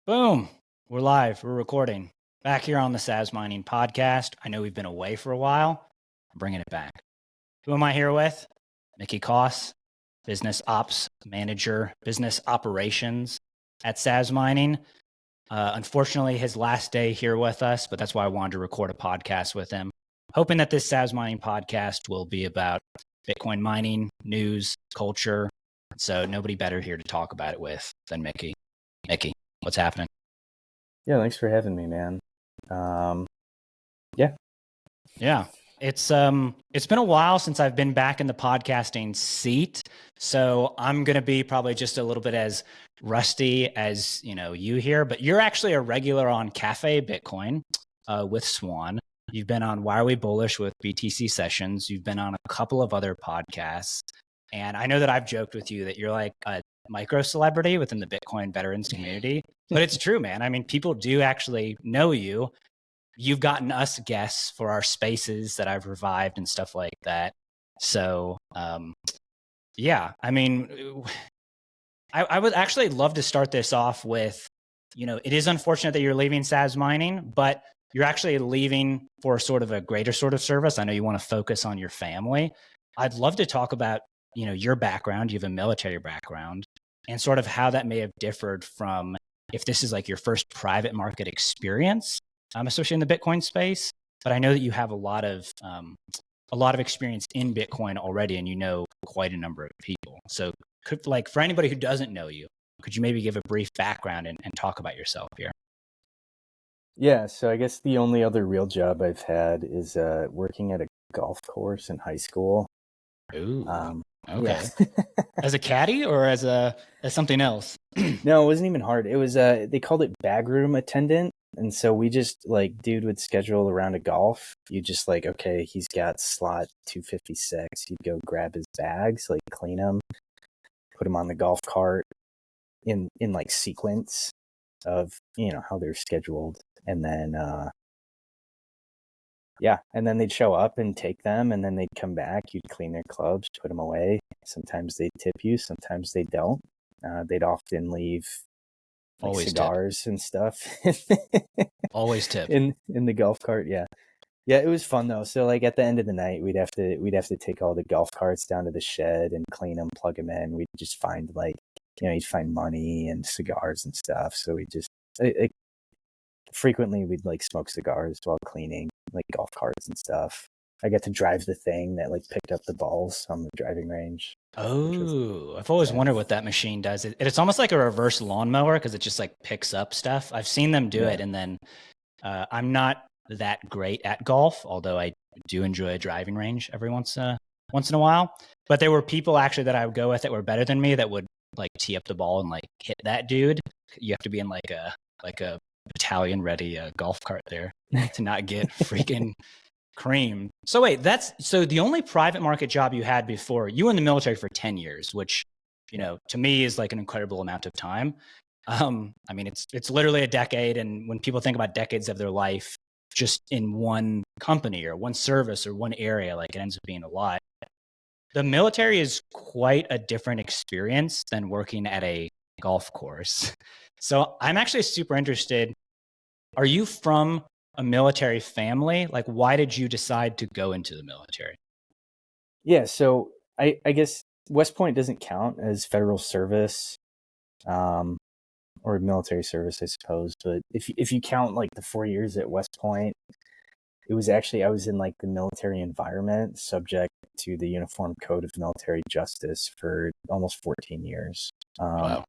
Boom. We're live. We're recording. Back here on the Sazmining Podcast. I know we've been away for a while. I'm bringing it back. Who am I here with? Mickey Koss, business ops manager, business operations at Sazmining. Unfortunately, his last day here with us, but that's why I wanted to record a podcast with him. Hoping that this Sazmining podcast will be about Bitcoin mining, news, culture. So nobody better here to talk about it with than Mickey. Mickey, what's happening? Yeah, thanks for having me, man. Yeah. It's been a while since I've been back in the podcasting seat. So I'm gonna be probably just a little bit as rusty as you here, but you're actually a regular on Cafe Bitcoin with Swan. You've been on Why Are We Bullish with BTC Sessions. You've been on a couple of other podcasts. And I know that I've joked with you that you're like a micro celebrity within the Bitcoin veterans community. But it's true, man. I mean, people do actually know you. You've gotten us guests for our spaces that I've revived and stuff like that. So, yeah, I mean, I would actually love to start this off with, it is unfortunate that you're leaving Sazmining, but you're actually leaving for sort of a greater sort of service. I know you want to focus on your family. I'd love to talk about, your background. You have a military background and sort of how that may have differed from if this is like your first private market experience, especially in the Bitcoin space. But I know that you have a lot of experience in Bitcoin already, and you know quite a number of people. So, for anybody who doesn't know you, could you maybe give a brief background and talk about yourself here? Yeah, so I guess the only other real job I've had is working at a golf course in high school. Ooh, okay. Yeah. As a caddy or as something else? No, it wasn't even hard. It was they called it bag room attendant. And so we just dude would schedule a round of golf. You just okay, he's got slot 256. You'd go grab his bags, clean them, put them on the golf cart in sequence of how they're scheduled, and then and then they'd show up and take them, and then they'd come back. You'd clean their clubs, put them away. Sometimes they'd tip you, sometimes they don't. They'd often leave Always cigars tip. And stuff. Always tip in the golf cart. Yeah, it was fun though. So at the end of the night, we'd have to take all the golf carts down to the shed and clean them, plug them in. We'd just find you'd find money and cigars and stuff. So we just frequently we'd smoke cigars while cleaning golf carts and stuff. I got to drive the thing that picked up the balls on the driving range. Oh, I've always wondered what that machine does. It's almost like a reverse lawnmower because it just picks up stuff. I've seen them do it, and then I'm not that great at golf, although I do enjoy a driving range every once in a while. But there were people actually that I would go with that were better than me that would tee up the ball and hit that dude. You have to be in a battalion ready golf cart there to not get freaking cream. So wait, so the only private market job you had before you were in the military for 10 years, which, to me is an incredible amount of time. I mean, it's literally a decade. And when people think about decades of their life, just in one company or one service or one area, it ends up being a lot. The military is quite a different experience than working at a golf course. So I'm actually super interested. Are you from a military family? Why did you decide to go into the military? Yeah, so I guess West Point doesn't count as federal service, or military service, I suppose. But if you count the 4 years at West Point, it was actually I was in the military environment, subject to the Uniform Code of Military Justice for almost 14 years. Wow.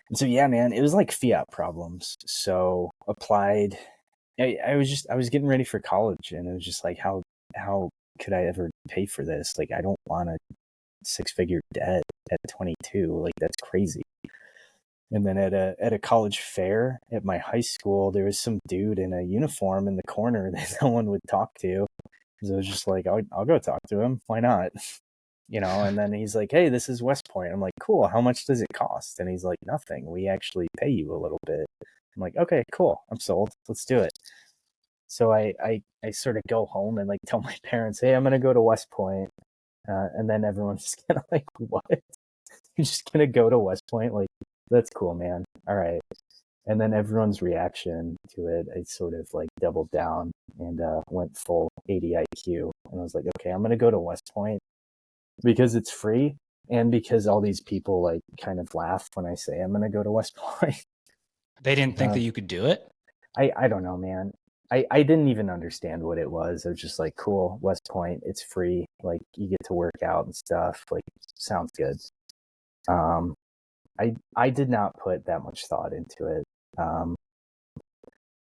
And so yeah, man, it was fiat problems. So applied. I was getting ready for college, and it was just how could I ever pay for this? I don't want a 6-figure debt at 22. That's crazy. And then at a college fair at my high school, there was some dude in a uniform in the corner that no one would talk to. So I was just I'll go talk to him. Why not? And then he's like, hey, this is West Point. I'm like, cool. How much does it cost? And he's like, nothing. We actually pay you a little bit. I'm like, okay, cool. I'm sold. Let's do it. So I sort of go home and tell my parents, hey, I'm going to go to West Point. And then everyone's just kind of what? You're just going to go to West Point? That's cool, man. All right. And then everyone's reaction to it, I sort of like doubled down and went full 80 IQ. And I was like, okay, I'm going to go to West Point because it's free and because all these people like kind of laugh when I say I'm going to go to West Point. They didn't think that you could do it? I don't know, man. I didn't even understand what it was. I was just like, cool, West Point, it's free. Like you get to work out and stuff. Like sounds good. I did not put that much thought into it. And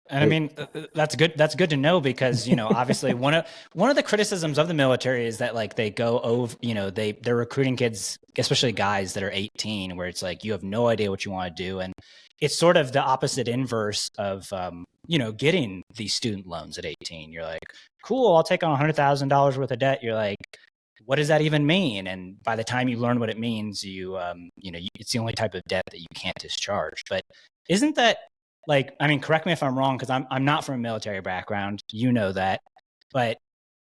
I mean, that's good. That's good to know because, you know, obviously one of the criticisms of the military is that like they go over, you know, they're recruiting kids, especially guys that are 18, where it's like you have no idea what you want to do. And it's sort of the opposite inverse of, you know, getting these student loans at 18. You're like, cool, I'll take on $100,000 worth of debt. You're like, what does that even mean? And by the time you learn what it means, you know, it's the only type of debt that you can't discharge. But isn't that like, I mean, correct me if I'm wrong, because I'm not from a military background, you know that, but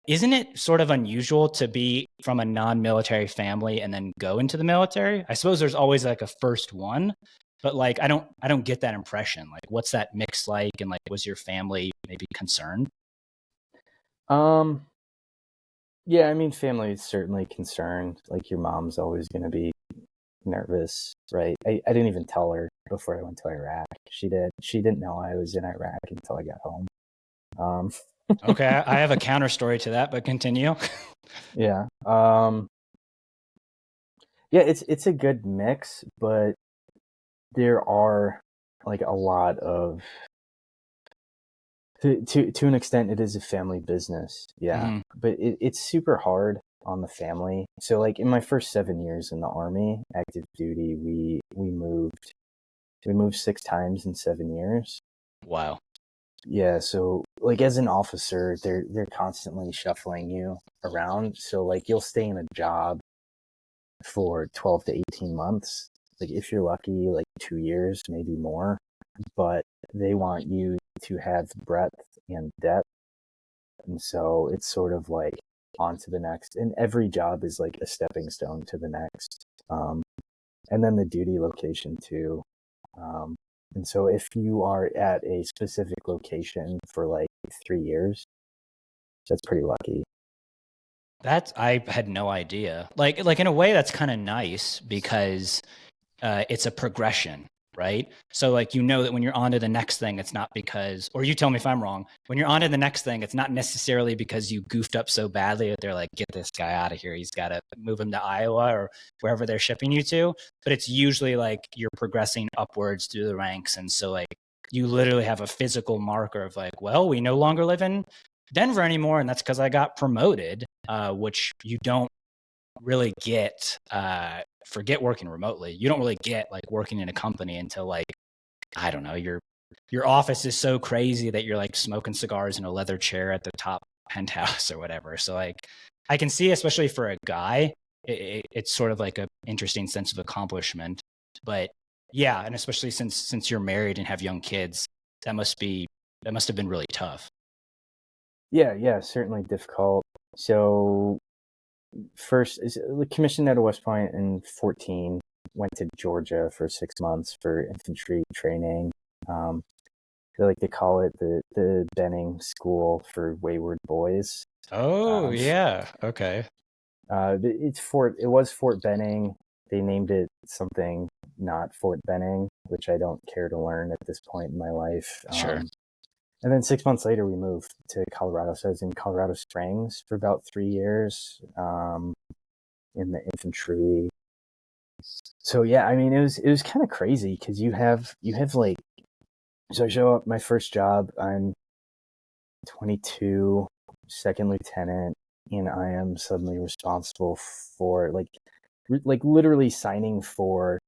isn't it sort of unusual to be from a non-military family and then go into the military? I suppose there's always like a first one, but like I don't get that impression. Like, what's that mix like? And like, was your family maybe concerned? Yeah, I mean, family is certainly concerned. Like your mom's always going to be nervous, right? I didn't even tell her before I went to Iraq. She didn't know I was in Iraq until I got home. Okay, I have a counter story to that, but continue. Yeah. Yeah, it's a good mix, but there are like a lot of to an extent it is a family business. Yeah. Mm-hmm. But it's super hard on the family. So like in my first 7 years in the Army, active duty, we moved 6 times in 7 years. Wow. Yeah, so like as an officer, they're constantly shuffling you around. So like you'll stay in a job for 12 to 18 months. Like if you're lucky, like 2 years, maybe more, but they want you to have breadth and depth. And so it's sort of like on to the next, and every job is like a stepping stone to the next. And then the duty location too. And so if you are at a specific location for like 3 years, that's pretty lucky. I had no idea. Like in a way that's kind of nice because it's a progression, right? So like, you know that when you're on to the next thing, it's not because, or you tell me if I'm wrong, when you're on to the next thing, it's not necessarily because you goofed up so badly that they're like, get this guy out of here. He's got to move him to Iowa or wherever they're shipping you to. But it's usually like you're progressing upwards through the ranks. And so like, you literally have a physical marker of like, well, we no longer live in Denver anymore. And that's because I got promoted, which you don't really get, forget working remotely. You don't really get like working in a company until like, I don't know, your office is so crazy that you're like smoking cigars in a leather chair at the top penthouse or whatever. So like, I can see, especially for a guy, it's sort of like a interesting sense of accomplishment. But yeah, and especially since you're married and have young kids, that must have been really tough. Yeah, certainly difficult. So first is commissioned out of West Point in 14, went to Georgia for 6 months for infantry training. They like to call it the Benning School for Wayward Boys. Oh, yeah. Okay. It was Fort Benning. They named it something not Fort Benning, which I don't care to learn at this point in my life. Sure. And then 6 months later, we moved to Colorado. So I was in Colorado Springs for about 3 years in the infantry. So yeah, I mean, it was kind of crazy because you have like, so I show up my first job. I'm 22, second lieutenant, and I am suddenly responsible for like literally signing for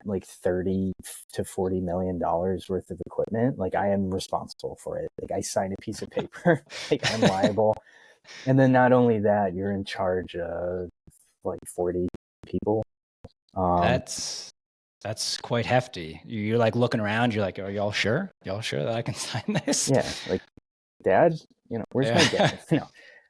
like 30 to 40 million dollars worth of equipment. Like I am responsible for it. Like I sign a piece of paper, like I'm liable. And then not only that, you're in charge of like 40 people. That's quite hefty. You're like looking around, you're like, are y'all sure? Y'all sure that I can sign this? Yeah, like, Dad, where's my dad?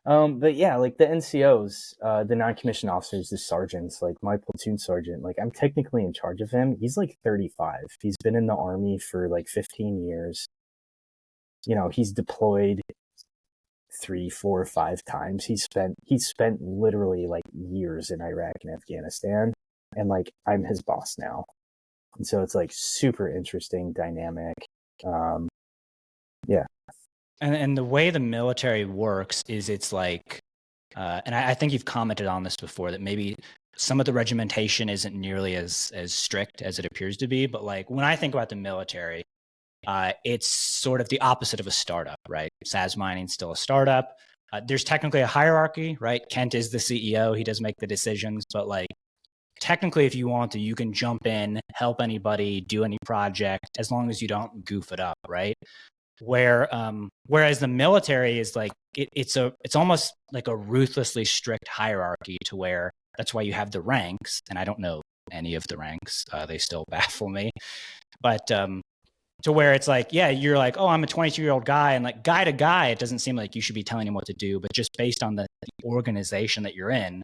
But yeah, like the NCOs, the non-commissioned officers, the sergeants, like my platoon sergeant, like I'm technically in charge of him. He's like 35. He's been in the Army for like 15 years. You know, he's deployed 3, 4, 5 times. He's spent literally like years in Iraq and Afghanistan, and like I'm his boss now. And so it's like super interesting dynamic. Yeah. And the way the military works is it's like, and I think you've commented on this before, that maybe some of the regimentation isn't nearly as strict as it appears to be. But like when I think about the military, it's sort of the opposite of a startup, right? Sazmining's still a startup. There's technically a hierarchy, right? Kent is the CEO. He does make the decisions, but like technically, if you want to, you can jump in, help anybody, do any project, as long as you don't goof it up, right? Whereas the military is like it's almost like a ruthlessly strict hierarchy, to where that's why you have the ranks, and I don't know any of the ranks. They still baffle me, but to where it's like, yeah, you're like, oh, I'm a 22-year-old guy, and like guy to guy, it doesn't seem like you should be telling him what to do, but just based on the organization that you're in,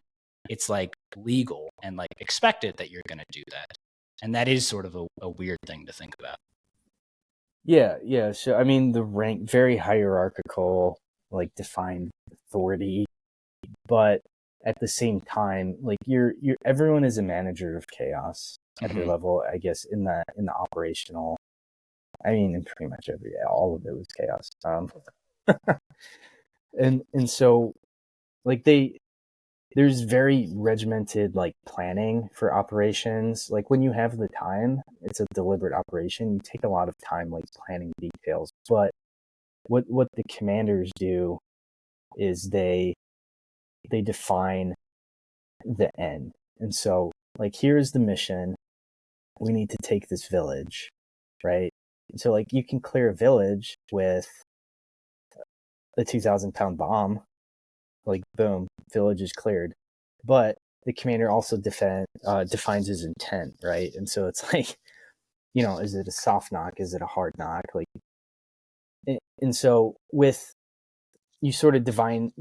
it's like legal and like expected that you're going to do that, and that is sort of a weird thing to think about. Yeah. So I mean, the rank, very hierarchical, like defined authority, but at the same time, like you're everyone is a manager of chaos at their level, I guess, in the operational. I mean, in pretty much all of it was chaos. And so like there's very regimented like planning for operations. Like when you have the time, it's a deliberate operation. You take a lot of time like planning details. But what the commanders do is they define the end. And so like here's the mission. We need to take this village, right? And so like you can clear a village with a 2,000-pound bomb, like boom, village is cleared. But the commander also defines his intent, right? And so it's like, you know, is it a soft knock? Is it a hard knock? Like, and so with you sort of define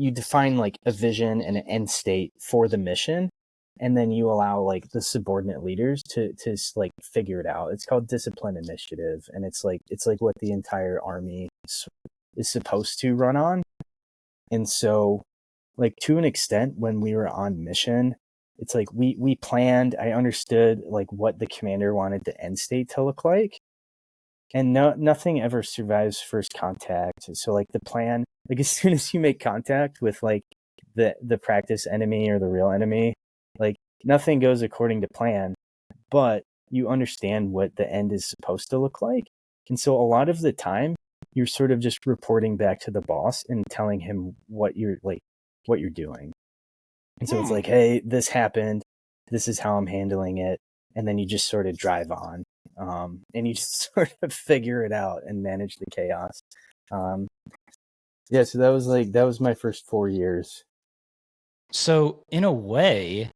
like a vision and an end state for the mission, and then you allow like the subordinate leaders to like figure it out. It's called discipline initiative, and it's like what the entire army is supposed to run on. And so like to an extent, when we were on mission, it's like we planned, I understood like what the commander wanted the end state to look like, and nothing ever survives first contact. So like the plan, like as soon as you make contact with like the practice enemy or the real enemy, like nothing goes according to plan, but you understand what the end is supposed to look like. And so a lot of the time you're sort of just reporting back to the boss and telling him what you're doing. And so it's like, hey, this happened, this is how I'm handling it, and then you just sort of drive on, and you just sort of figure it out and manage the chaos. Yeah, so that was my first 4 years. So in a way,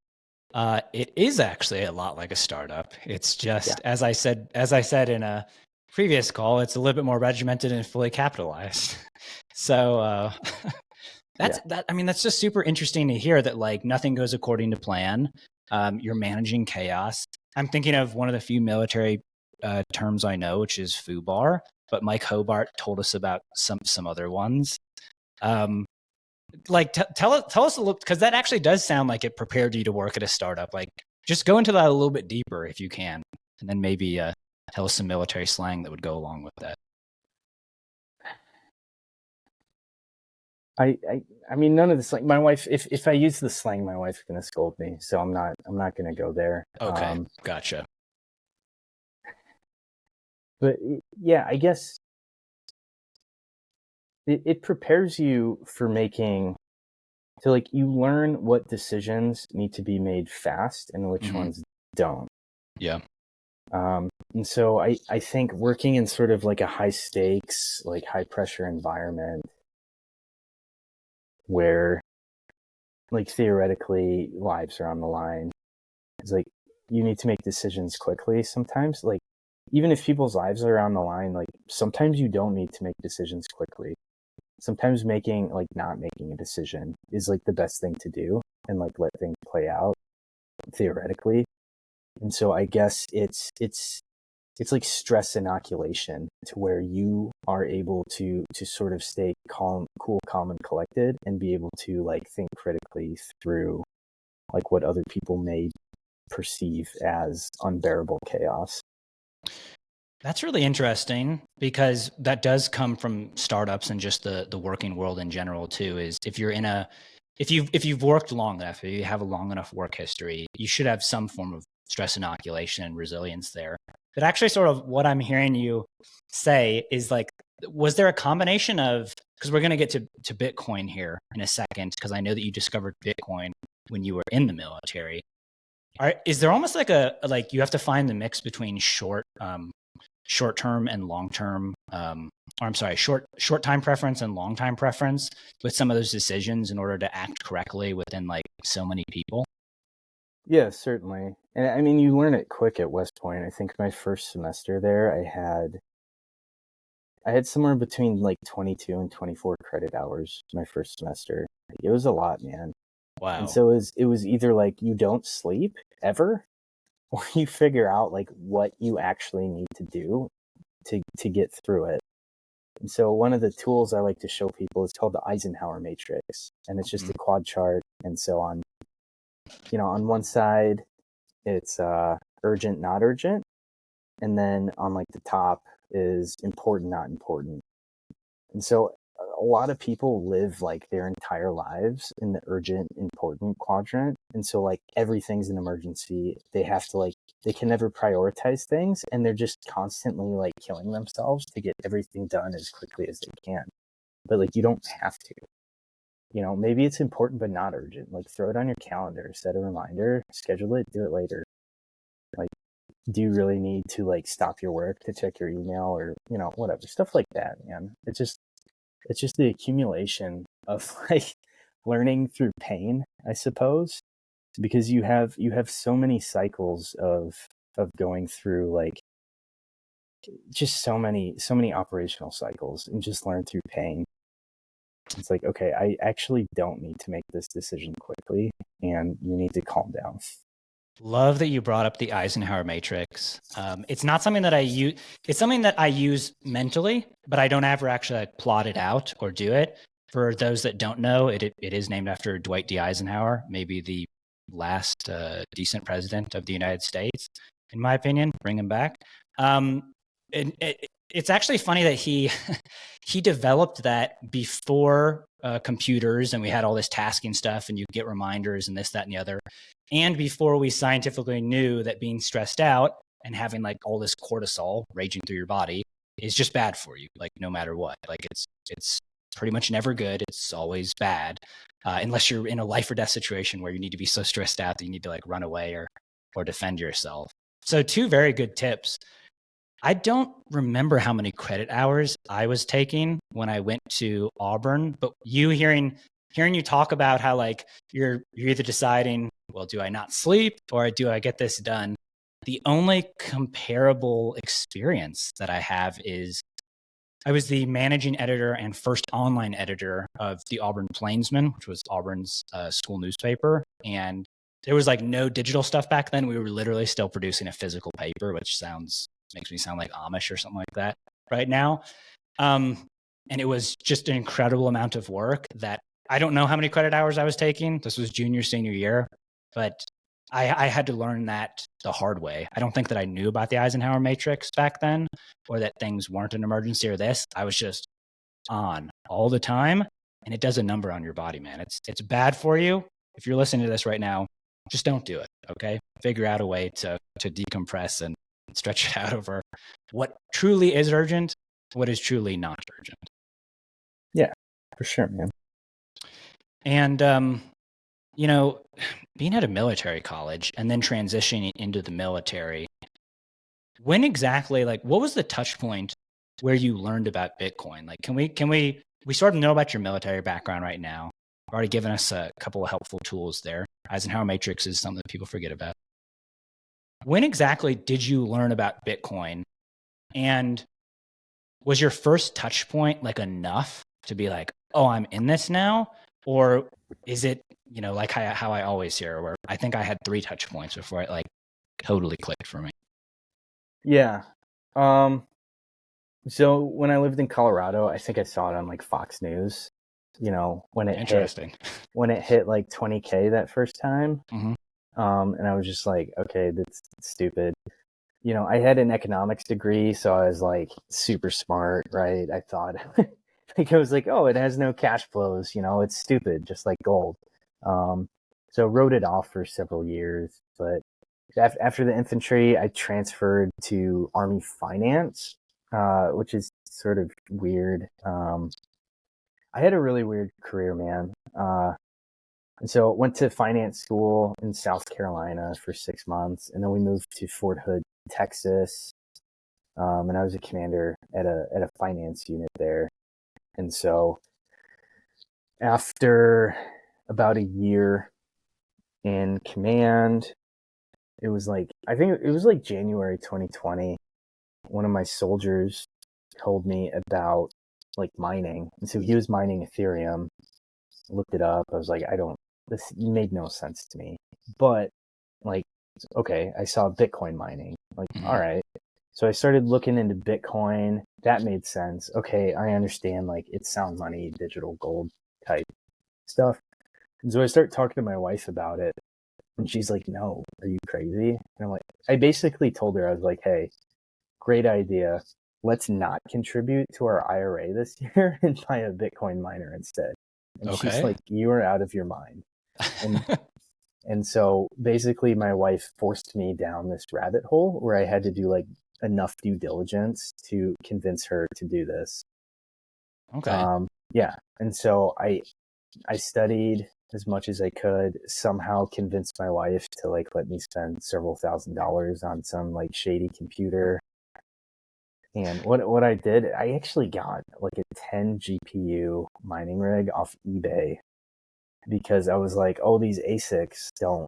it is actually a lot like a startup. It's just, as I said in a previous call, it's a little bit more regimented and fully capitalized. So I mean, that's just super interesting to hear that like nothing goes according to plan. You're managing chaos. I'm thinking of one of the few military terms I know, which is FUBAR, but Mike Hobart told us about some other ones. Like tell us a little, because that actually does sound like it prepared you to work at a startup. Like just go into that a little bit deeper if you can, and then maybe tell us some military slang that would go along with that. I mean, none of the slang. My wife, if I use the slang, my wife's gonna scold me. So I'm not gonna go there. Okay, gotcha. But yeah, I guess it prepares you for making. So like you learn what decisions need to be made fast and which ones don't. Yeah. And so I think working in sort of like a high stakes, like high pressure environment where like theoretically lives are on the line, it's like you need to make decisions quickly sometimes. Like even if people's lives are on the line, like sometimes you don't need to make decisions quickly. sometimes not making a decision is like the best thing to do, and like let things play out theoretically. And so I guess it's like stress inoculation, to where you are able to sort of stay calm, cool, calm, and collected, and be able to like think critically through like what other people may perceive as unbearable chaos. That's really interesting, because that does come from startups and just the working world in general too. Is if you've worked long enough, if you have a long enough work history, you should have some form of stress inoculation and resilience there. But actually, sort of what I'm hearing you say is like, was there a combination of, because we're going to get to Bitcoin here in a second, because I know that you discovered Bitcoin when you were in the military. Is there almost like like you have to find the mix between short-term and long-term, short time preference and long time preference with some of those decisions in order to act correctly within like so many people? Yeah, certainly. And I mean, you learn it quick at West Point. I think my first semester there, I had somewhere between like 22 and 24 credit hours my first semester. Like, it was a lot, man. Wow. And so it was either like you don't sleep ever, or you figure out like what you actually need to do to get through it. And so one of the tools I like to show people is called the Eisenhower matrix, and it's just a quad chart. And so on one side, it's urgent, not urgent, and then on like the top is important, not important. And so a lot of people live like their entire lives in the urgent, important quadrant. And so like everything's an emergency. They have to they can never prioritize things, and they're just constantly like killing themselves to get everything done as quickly as they can. But like, you don't have to. Maybe it's important but not urgent. Like, throw it on your calendar, set a reminder, schedule it, do it later. Like, do you really need to like stop your work to check your email, or whatever, stuff like that, man. It's just the accumulation of like learning through pain, I suppose, because you have so many cycles of going through like just so many operational cycles, and just learn through pain. It's like, okay, I actually don't need to make this decision quickly, and you need to calm down. Love that you brought up the Eisenhower matrix. It's not something that I use. It's something that I use mentally, but I don't ever actually like plot it out or do it. For those that don't know, it is named after Dwight D. Eisenhower, maybe the last decent president of the United States, in my opinion. Bring him back. It's actually funny that he he developed that before computers, and we had all this tasking stuff, and you get reminders and this, that, and the other. And before we scientifically knew that being stressed out and having like all this cortisol raging through your body is just bad for you, like no matter what. Like it's pretty much never good. It's always bad, unless you're in a life or death situation where you need to be so stressed out that you need to like run away or defend yourself. So 2 very good tips. I don't remember how many credit hours I was taking when I went to Auburn, but hearing you talk about how like you're either deciding, well, do I not sleep or do I get this done? The only comparable experience that I have is I was the managing editor and first online editor of the Auburn Plainsman, which was Auburn's school newspaper. And there was like no digital stuff back then. We were literally still producing a physical paper, which makes me sound like Amish or something like that right now. And it was just an incredible amount of work that I don't know how many credit hours I was taking. This was junior, senior year, but I had to learn that the hard way. I don't think that I knew about the Eisenhower matrix back then, or that things weren't an emergency or this. I was just on all the time, and it does a number on your body, man. It's bad for you. If you're listening to this right now, just don't do it. Okay. Figure out a way to decompress and stretch it out over what truly is urgent, what is truly not urgent. Yeah, for sure, man. And, being at a military college and then transitioning into the military, when exactly, like, what was the touch point where you learned about Bitcoin? Like, we sort of know about your military background right now. You've already given us a couple of helpful tools there. Eisenhower matrix is something that people forget about. When exactly did you learn about Bitcoin? And was your first touch point like enough to be like, oh, I'm in this now? Or is it, you know, like how I always hear, where I think I had 3 touch points before it like totally clicked for me? Yeah. So when I lived in Colorado, I think I saw it on like Fox News, you know, Interesting. when it hit like 20K that first time. Mm-hmm. And I was just like, okay, that's stupid. You know, I had an economics degree, so I was like super smart, right? I thought, like, I was like, oh, it has no cash flows, you know, it's stupid, just like gold. Um, so wrote it off for several years. But after the infantry, I transferred to Army finance, which is sort of weird. I had a really weird career, man. And so went to finance school in South Carolina for 6 months, and then we moved to Fort Hood, Texas. And I was a commander at a finance unit there. And so after about a year in command, it was like, I think it was like January 2020. One of my soldiers told me about like mining. And so he was mining Ethereum. Looked it up. I was like, this made no sense to me. But like, okay, I saw Bitcoin mining. Like, Mm-hmm. all right. So I started looking into Bitcoin. That made sense. Okay, I understand like it's sound money, digital gold type stuff. And so I start talking to my wife about it. And she's like, no, are you crazy? And I'm like, I basically told her, I was like, hey, great idea. Let's not contribute to our IRA this year and buy a Bitcoin miner instead. And she's Okay. like, you are out of your mind. And so basically my wife forced me down this rabbit hole where I had to do like enough due diligence to convince her to do this. Okay. Yeah. And so I studied as much as I could, somehow convinced my wife to like let me spend several $1,000s on some like shady computer. And what I did, I actually got like a 10 GPU mining rig off eBay because I was like, oh, these ASICs don't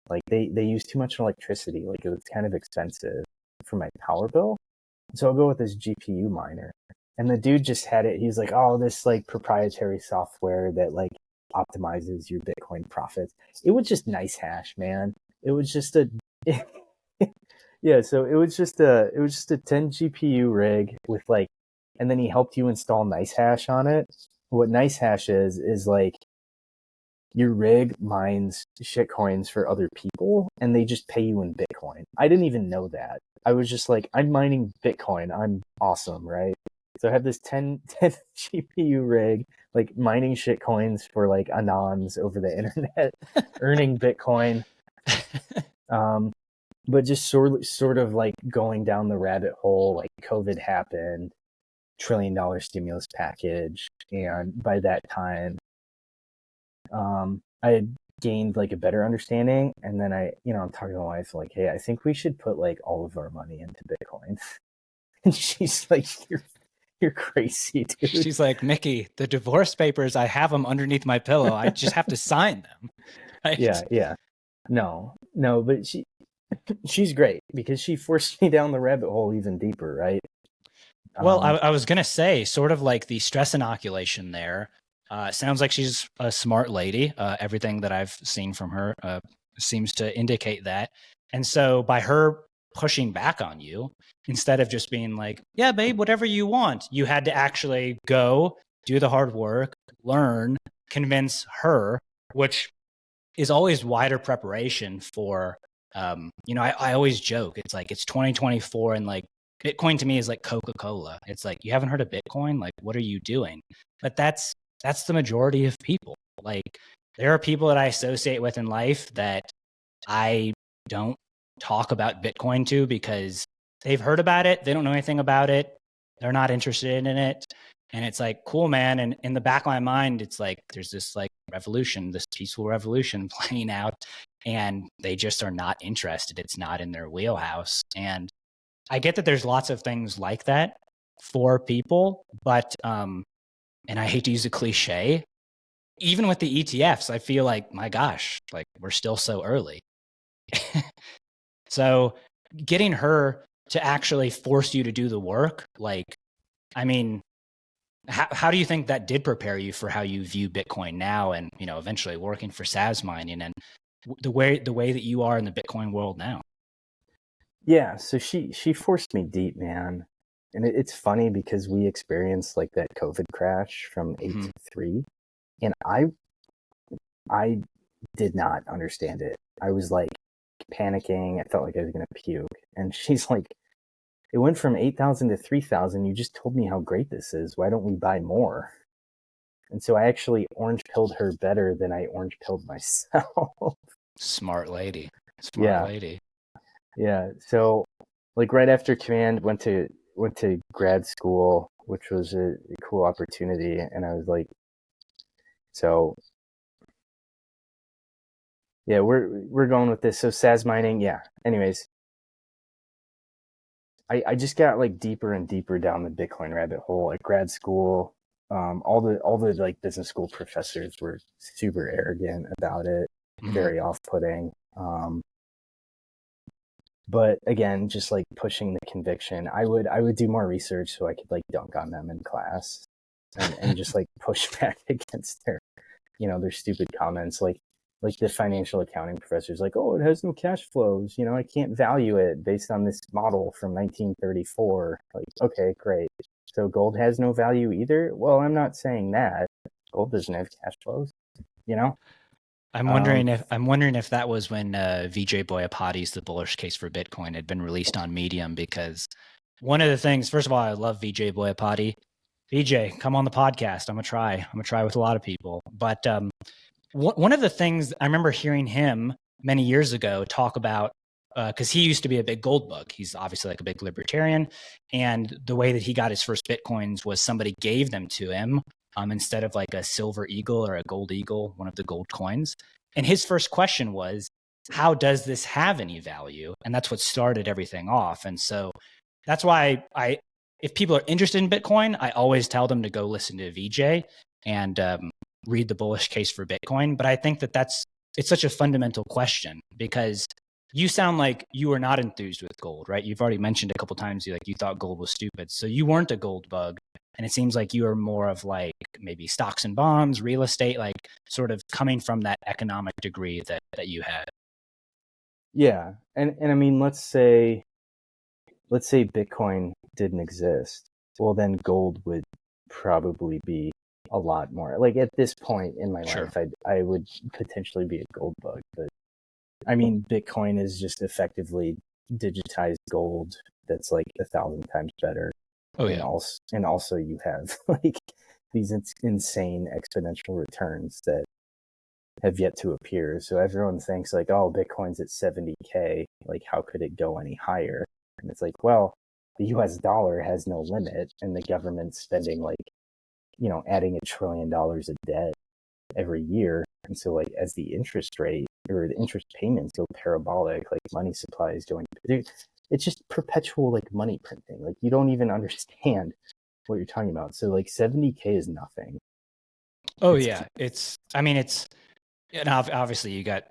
like they use too much electricity. Like it was kind of expensive for my power bill. So I'll go with this GPU miner. And the dude just had it. He's like, oh, this like proprietary software that like optimizes your Bitcoin profits. It was just nice hash, man. It was just a yeah, so it was just a 10 GPU rig with like, and then he helped you install nice hash on it. What nice hash is like your rig mines shitcoins for other people and they just pay you in Bitcoin. I didn't even know that. I was just like, I'm mining Bitcoin. I'm awesome, right? So I have this 10 GPU rig, like mining shitcoins for like anons over the internet, earning Bitcoin. But just sort of like going down the rabbit hole, like COVID happened, $1 trillion stimulus package. And by that time, I had gained like a better understanding. And then I'm talking to my wife, like, hey, I think we should put like all of our money into Bitcoin. And she's like, you're crazy, dude. She's like, Mickey, the divorce papers, I have them underneath my pillow. I just have to sign them. Right? Yeah. No, but she's great because she forced me down the rabbit hole even deeper, right? Well, I was going to say, sort of like the stress inoculation there. Sounds like she's a smart lady. Everything that I've seen from her seems to indicate that. And so by her pushing back on you, instead of just being like, yeah, babe, whatever you want, you had to actually go do the hard work, learn, convince her, which is always wider preparation for, I always joke, it's like, it's 2024 and like, Bitcoin to me is like Coca-Cola. It's like, you haven't heard of Bitcoin? Like, what are you doing? But that's the majority of people. Like, there are people that I associate with in life that I don't talk about Bitcoin to because they've heard about it. They don't know anything about it. They're not interested in it. And it's like, cool, man. And in the back of my mind, it's like, there's this like revolution, this peaceful revolution playing out. And they just are not interested. It's not in their wheelhouse. And I get that there's lots of things like that for people, but and I hate to use a cliche, even with the ETFs, I feel like, my gosh, like we're still so early. So getting her to actually force you to do the work, like, I mean, How do you think that did prepare you for how you view Bitcoin now, and eventually working for Sazmining and the way that you are in the Bitcoin world now? Yeah, so she forced me deep, man. And it's funny because we experienced like that COVID crash from 8 Mm-hmm. to 3, and I did not understand it. I was like panicking. I felt like I was going to puke. And she's like, it went from 8,000 to 3,000. You just told me how great this is. Why don't we buy more? And so I actually orange pilled her better than I orange pilled myself. Smart lady. Smart Yeah. lady. Yeah. So like right after command, went to grad school, which was a cool opportunity. And I was like, so yeah, we're going with this. So Saz mining, yeah. Anyways, I just got like deeper and deeper down the Bitcoin rabbit hole at grad school. All the like business school professors were super arrogant about it, Mm-hmm. very off-putting. But again, just like pushing the conviction, I would do more research so I could like dunk on them in class, and just like push back against their stupid comments, like the financial accounting professors, like, oh, it has no cash flows, I can't value it based on this model from 1934. Like, okay, great. So gold has no value either? Well, I'm not saying that. Gold doesn't have cash flows, you know? Um, I'm wondering if that was when VJ Boyapati's The Bullish Case for Bitcoin had been released on Medium, because one of the things, first of all, I love VJ Boyapati. VJ, come on the podcast. I'm gonna try with a lot of people. But one of the things I remember hearing him many years ago talk about, because he used to be a big gold bug. He's obviously like a big libertarian, and the way that he got his first bitcoins was somebody gave them to him, instead of like a silver eagle or a gold eagle, one of the gold coins. And his first question was, "How does this have any value?" And that's what started everything off. And so that's why if people are interested in Bitcoin, I always tell them to go listen to VJ and read The Bullish Case for Bitcoin. But I think that it's such a fundamental question, because you sound like you are not enthused with gold, right? You've already mentioned a couple times you thought gold was stupid. So you weren't a gold bug. And it seems like you are more of like maybe stocks and bonds, real estate, like sort of coming from that economic degree that you had. yeah. And I mean, let's say Bitcoin didn't exist. Well, then gold would probably be a lot more. Like at this point in my Sure. life, I would potentially be a gold bug. But I mean, Bitcoin is just effectively digitized gold that's like 1,000 times better. Oh, And yeah. also you have like these insane exponential returns that have yet to appear. So everyone thinks like, oh, Bitcoin's at 70K. Like, how could it go any higher? And it's like, well, the US dollar has no limit, and the government's spending like, adding $1 trillion of debt every year. And so, like, as the interest rate or the interest payments go parabolic, like money supply is going, dude, it's just perpetual like money printing. Like, you don't even understand what you're talking about. So, like, 70K is nothing. Oh, It's yeah. And obviously you got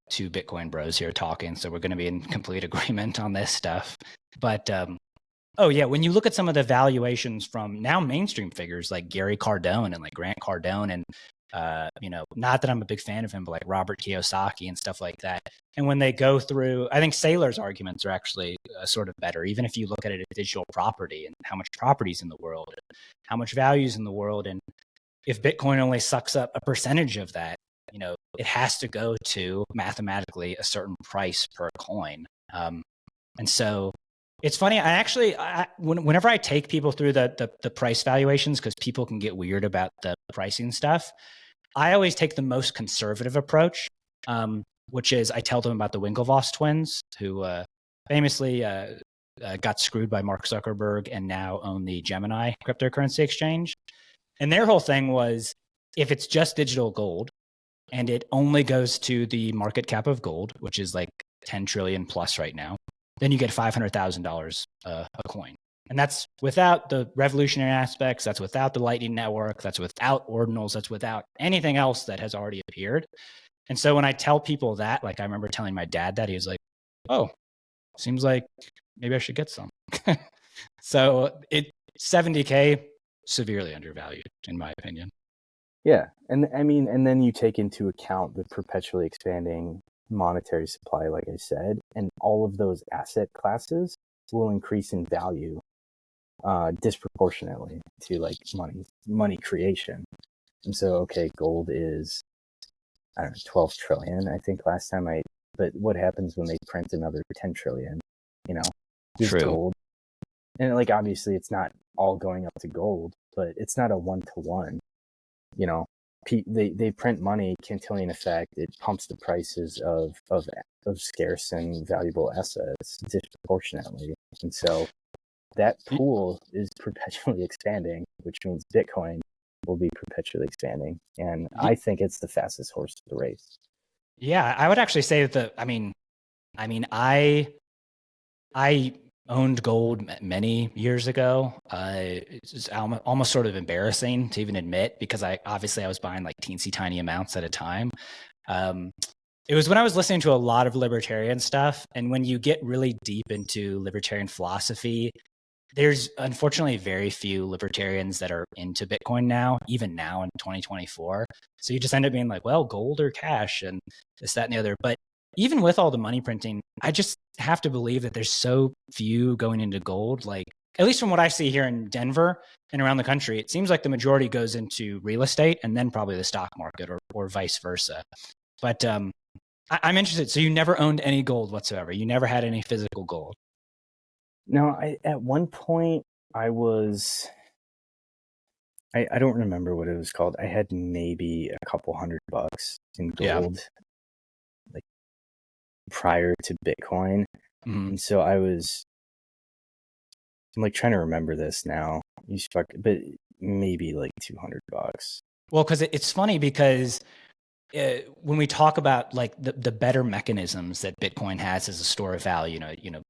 two Bitcoin bros here talking, so we're going to be in complete agreement on this stuff. But oh yeah, when you look at some of the valuations from now mainstream figures like Gary Cardone and like Grant Cardone, and not that I'm a big fan of him, but like Robert Kiyosaki and stuff like that. And when they go through, I think Saylor's arguments are actually sort of better, even if you look at it as digital property and how much property is in the world, and how much value is in the world, and if Bitcoin only sucks up a percentage of that, it has to go to mathematically a certain price per coin. And so it's funny. Whenever I take people through the price valuations, because people can get weird about the pricing stuff, I always take the most conservative approach, which is I tell them about the Winklevoss twins, who famously got screwed by Mark Zuckerberg and now own the Gemini cryptocurrency exchange. And their whole thing was, if it's just digital gold and it only goes to the market cap of gold, which is like 10 trillion plus right now, then you get $500,000 a coin. And that's without the revolutionary aspects. That's without the Lightning Network. That's without ordinals. That's without anything else that has already appeared. And so when I tell people that, like I remember telling my dad that, he was like, oh, seems like maybe I should get some. So 70K, severely undervalued, in my opinion. Yeah. And I mean, and then you take into account the perpetually expanding monetary supply, like I said, and all of those asset classes will increase in value disproportionately to like money creation. And so, okay, gold is, I don't know, 12 trillion, I think last time but what happens when they print another 10 trillion, is True. gold. And like, obviously it's not all going up to gold, but it's not a 1-to-1, they print money, Cantillon effect, it pumps the prices of scarce and valuable assets disproportionately. And so that pool is perpetually expanding, which means Bitcoin will be perpetually expanding. And I think it's the fastest horse of the race. Yeah, I would actually say that I owned gold many years ago. It's almost sort of embarrassing to even admit, because I was buying like teensy tiny amounts at a time. It was when I was listening to a lot of libertarian stuff. And when you get really deep into libertarian philosophy, there's unfortunately very few libertarians that are into Bitcoin now, even now in 2024. So you just end up being like, well, gold or cash and this, that, and the other. But even with all the money printing, I just have to believe that there's so few going into gold. Like, at least from what I see here in Denver and around the country, it seems like the majority goes into real estate and then probably the stock market, or vice versa. But I'm interested. So you never owned any gold whatsoever? You never had any physical gold? No, at one point I was, I don't remember what it was called. I had maybe a couple $100 in gold, like prior to Bitcoin. Mm-hmm. And so I'm like trying to remember this now. But maybe like $200. Well, because it's funny, because when we talk about like the better mechanisms that Bitcoin has as a store of value,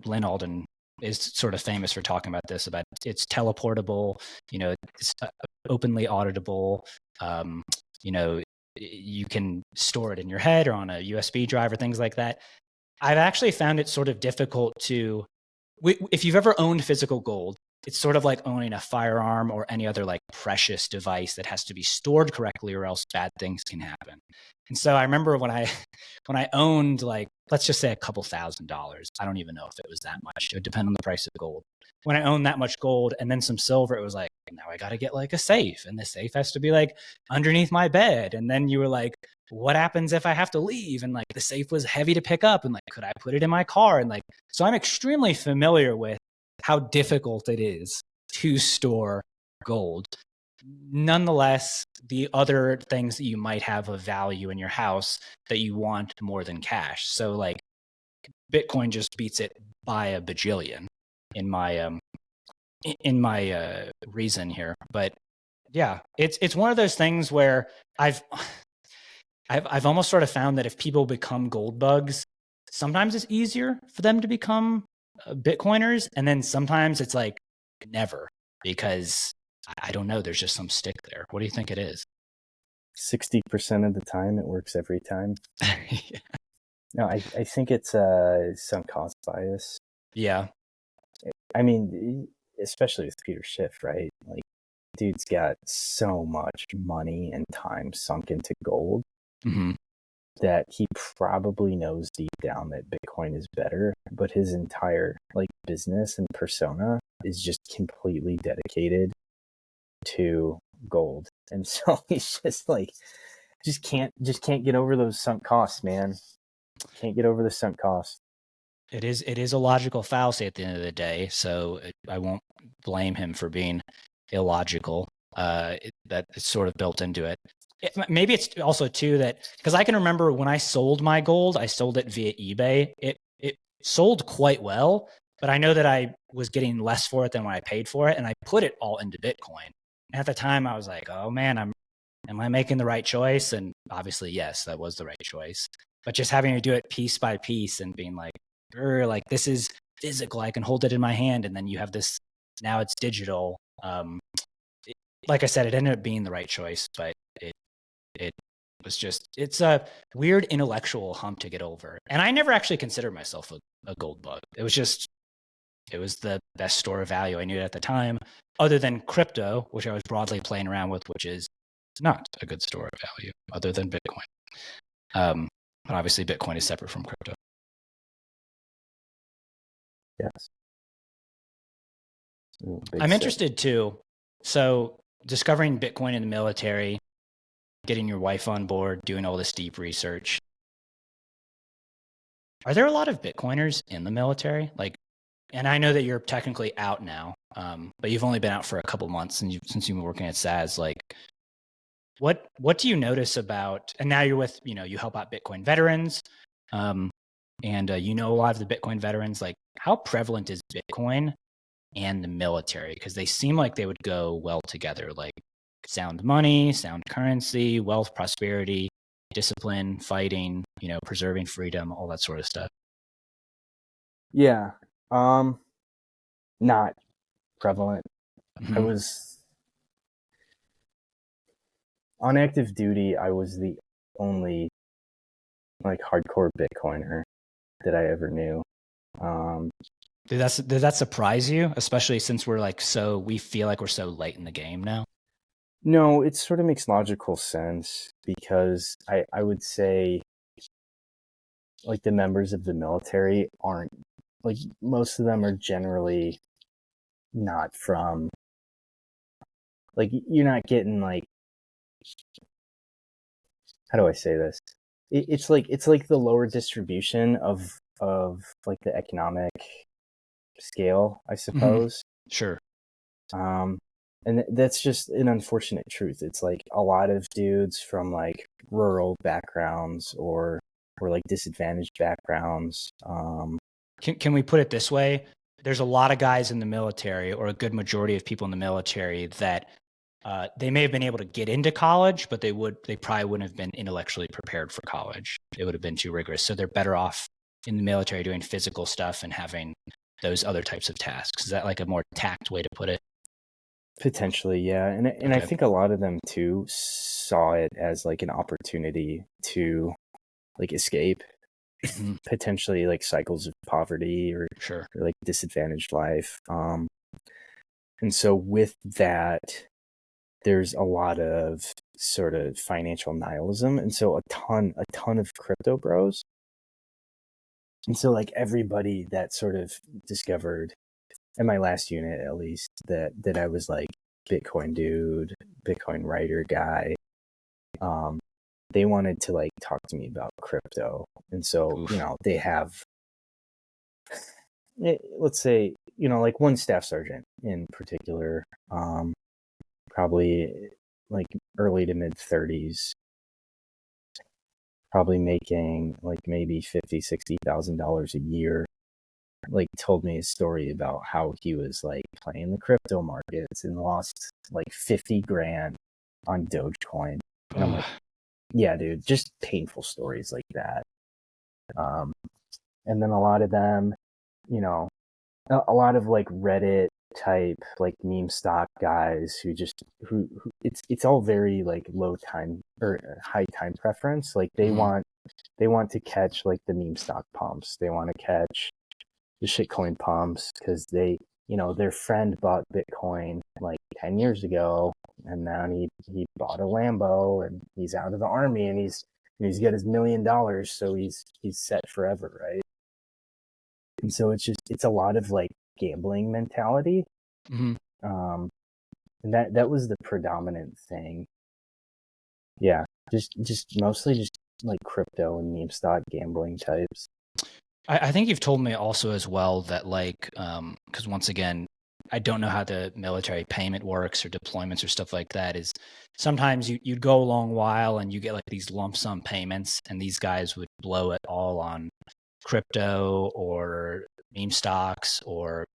Lynn Alden is sort of famous for talking about this, about it's teleportable, it's openly auditable, you can store it in your head or on a USB drive or things like that. I've actually found it sort of difficult to, if you've ever owned physical gold, it's sort of like owning a firearm or any other like precious device that has to be stored correctly, or else bad things can happen. And so I remember when I owned, like, let's just say a couple $1,000. I don't even know if it was that much. It would depend on the price of gold. When I owned that much gold and then some silver, it was like, now I got to get like a safe, and the safe has to be like underneath my bed. And then you were like, what happens if I have to leave? And like the safe was heavy to pick up, and like, could I put it in my car? And like, so I'm extremely familiar with how difficult it is to store gold. Nonetheless, the other things that you might have of value in your house that you want more than cash. So like Bitcoin just beats it by a bajillion in my reason here. But yeah, it's one of those things where I've almost sort of found that if people become gold bugs, sometimes it's easier for them to become Bitcoiners, and then sometimes it's like never, because I don't know, there's just some stick there. What do you think it is? 60% of the time it works every time. Yeah. No, I think it's sunk cost bias. Yeah. I mean, especially with Peter Schiff, right? Like, dude's got so much money and time sunk into gold that he probably knows deep down that Bitcoin is better, but his entire like business and persona is just completely dedicated to gold. And so he's just like, just can't get over those sunk costs, man. Can't get over the sunk costs. It is a logical fallacy at the end of the day, so I won't blame him for being illogical. That it's sort of built into it. Maybe it's also too that, because I can remember when I sold my gold, I sold it via eBay. It sold quite well, but I know that I was getting less for it than what I paid for it, and I put it all into Bitcoin. And at the time, I was like, "Oh man, am I making the right choice?" And obviously, yes, that was the right choice. But just having to do it piece by piece and being like, this is physical, I can hold it in my hand, and then you have this, now it's digital. Like I said, it ended up being the right choice, but it was just, it's a weird intellectual hump to get over. And I never actually considered myself a gold bug. It was the best store of value. I knew it at the time. other than crypto, which I was broadly playing around with, which is not a good store of value other than Bitcoin. But obviously Bitcoin is separate from crypto. Yes. I'm interested too. So discovering Bitcoin in the military, getting your wife on board, doing all this deep research. Are there a lot of Bitcoiners in the military? Like, and I know that you're technically out now, but you've only been out for a couple months since you've been working at Saz. Like, what do you notice about? And now you're with, you help out Bitcoin veterans, and you know a lot of the Bitcoin veterans. Like, how prevalent is Bitcoin and the military? Because they seem like they would go well together. Like, sound money, sound currency, wealth, prosperity, discipline, fighting, preserving freedom, all that sort of stuff. Yeah. Not prevalent. Mm-hmm. I was on active duty. I was the only like hardcore Bitcoiner that I ever knew. Did that surprise you, especially since we feel like we're so late in the game now? No, it sort of makes logical sense because I would say like the members of the military aren't like most of them are generally not from like you're not getting like how do I say this? It's like the lower distribution of like the economic scale, I suppose. Mm-hmm. Sure. And that's just an unfortunate truth. It's like a lot of dudes from like rural backgrounds or like disadvantaged backgrounds. Can we put it this way? There's a lot of guys in the military, or a good majority of people in the military, that they may have been able to get into college, but they probably wouldn't have been intellectually prepared for college. It would have been too rigorous. So they're better off in the military doing physical stuff and having those other types of tasks. Is that like a more tact way to put it? Potentially, yeah. And Okay. I think a lot of them too saw it as like an opportunity to like escape potentially like cycles of poverty or like disadvantaged life. And so with that, there's a lot of sort of financial nihilism. And so a ton of crypto bros. And so like everybody that sort of discovered in my last unit, at least, that I was like Bitcoin dude, Bitcoin writer guy, they wanted to like talk to me about crypto. And so, they have, let's say, like one staff sergeant in particular, probably like early to mid 30s, probably making like maybe $50,000-$60,000 a year, like told me a story about how he was like playing the crypto markets and lost like 50 grand on Dogecoin. And I'm like, yeah, dude, just painful stories like that. And then a lot of them, a lot of like Reddit type, like meme stock guys who it's all very like low time or high time preference. Like they want to catch like the meme stock pumps. They want to catch the shitcoin pumps because their friend bought Bitcoin like 10 years ago and now he bought a Lambo and he's out of the army and he's got his $1 million, so he's set forever, right? And so it's a lot of like gambling mentality. And that was the predominant thing. Yeah, just mostly just like crypto and meme stock gambling types. I think you've told me also as well that like, because once again, I don't know how the military payment works or deployments or stuff like that. Is sometimes you'd go a long while and you get like these lump sum payments, and these guys would blow it all on crypto or meme stocks or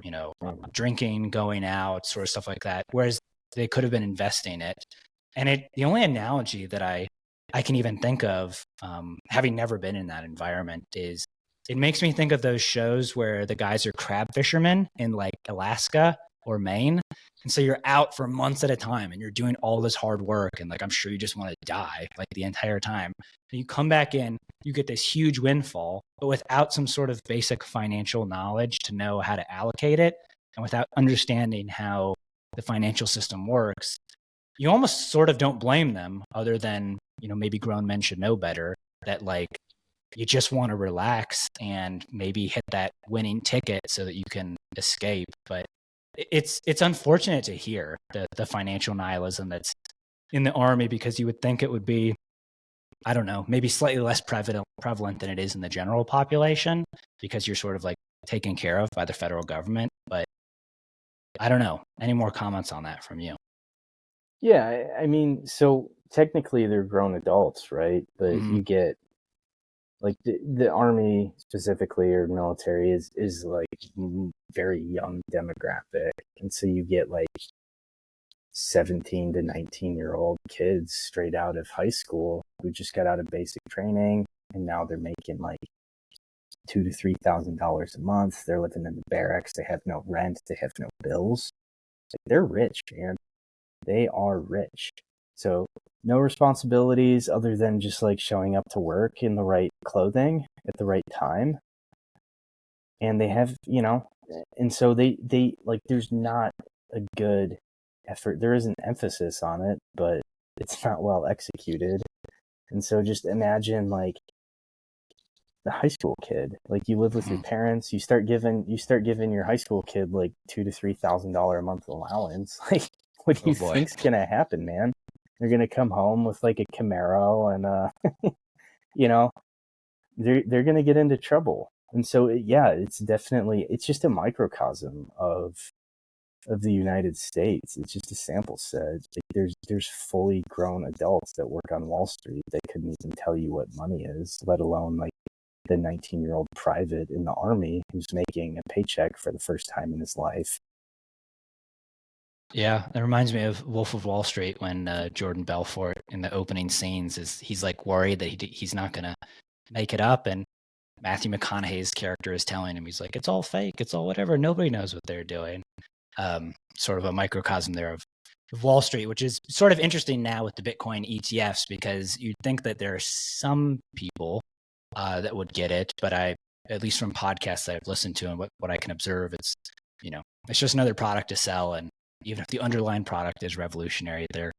drinking, going out, sort of stuff like that. Whereas they could have been investing it. And the only analogy that I can even think of, having never been in that environment, is it makes me think of those shows where the guys are crab fishermen in like Alaska or Maine. And so you're out for months at a time and you're doing all this hard work. And like, I'm sure you just want to die like the entire time. And you come back in, you get this huge windfall, but without some sort of basic financial knowledge to know how to allocate it, and without understanding how the financial system works, you almost sort of don't blame them, other than, maybe grown men should know better, that like you just want to relax and maybe hit that winning ticket so that you can escape. But it's unfortunate to hear the financial nihilism that's in the army, because you would think it would be, I don't know, maybe slightly less prevalent than it is in the general population, because you're sort of like taken care of by the federal government. But I don't know. Any more comments on that from you? Yeah, I mean, so technically they're grown adults, right? But you get like the army specifically, or military, is like very young demographic, and so you get like 17 to 19-year-old kids straight out of high school who just got out of basic training, and now they're making like $2,000 to $3,000 a month. They're living in the barracks. They have no rent. They have no bills. Like, they're rich, man. They are rich. So no responsibilities other than just like showing up to work in the right clothing at the right time. And they have, and so they like, there's not a good effort. There is an emphasis on it, but it's not well executed. And so just imagine like the high school kid, like you live with your parents, you start giving your high school kid like $2,000 to $3,000 a month allowance. Like, what do you think's gonna happen, man? They're gonna come home with like a Camaro, and they're gonna get into trouble. And so it's just a microcosm of the United States. It's just a sample set. Like, there's fully grown adults that work on Wall Street that couldn't even tell you what money is, let alone like the 19-year-old private in the army who's making a paycheck for the first time in his life. Yeah, it reminds me of Wolf of Wall Street, when Jordan Belfort in the opening scenes he's like worried that he's not gonna make it up, and Matthew McConaughey's character is telling him, he's like, it's all fake, it's all whatever, nobody knows what they're doing. Sort of a microcosm there of Wall Street, which is sort of interesting now with the Bitcoin ETFs, because you'd think that there are some people that would get it, but at least from podcasts that I've listened to and what I can observe, it's just another product to sell. And even if the underlying product is revolutionary, they're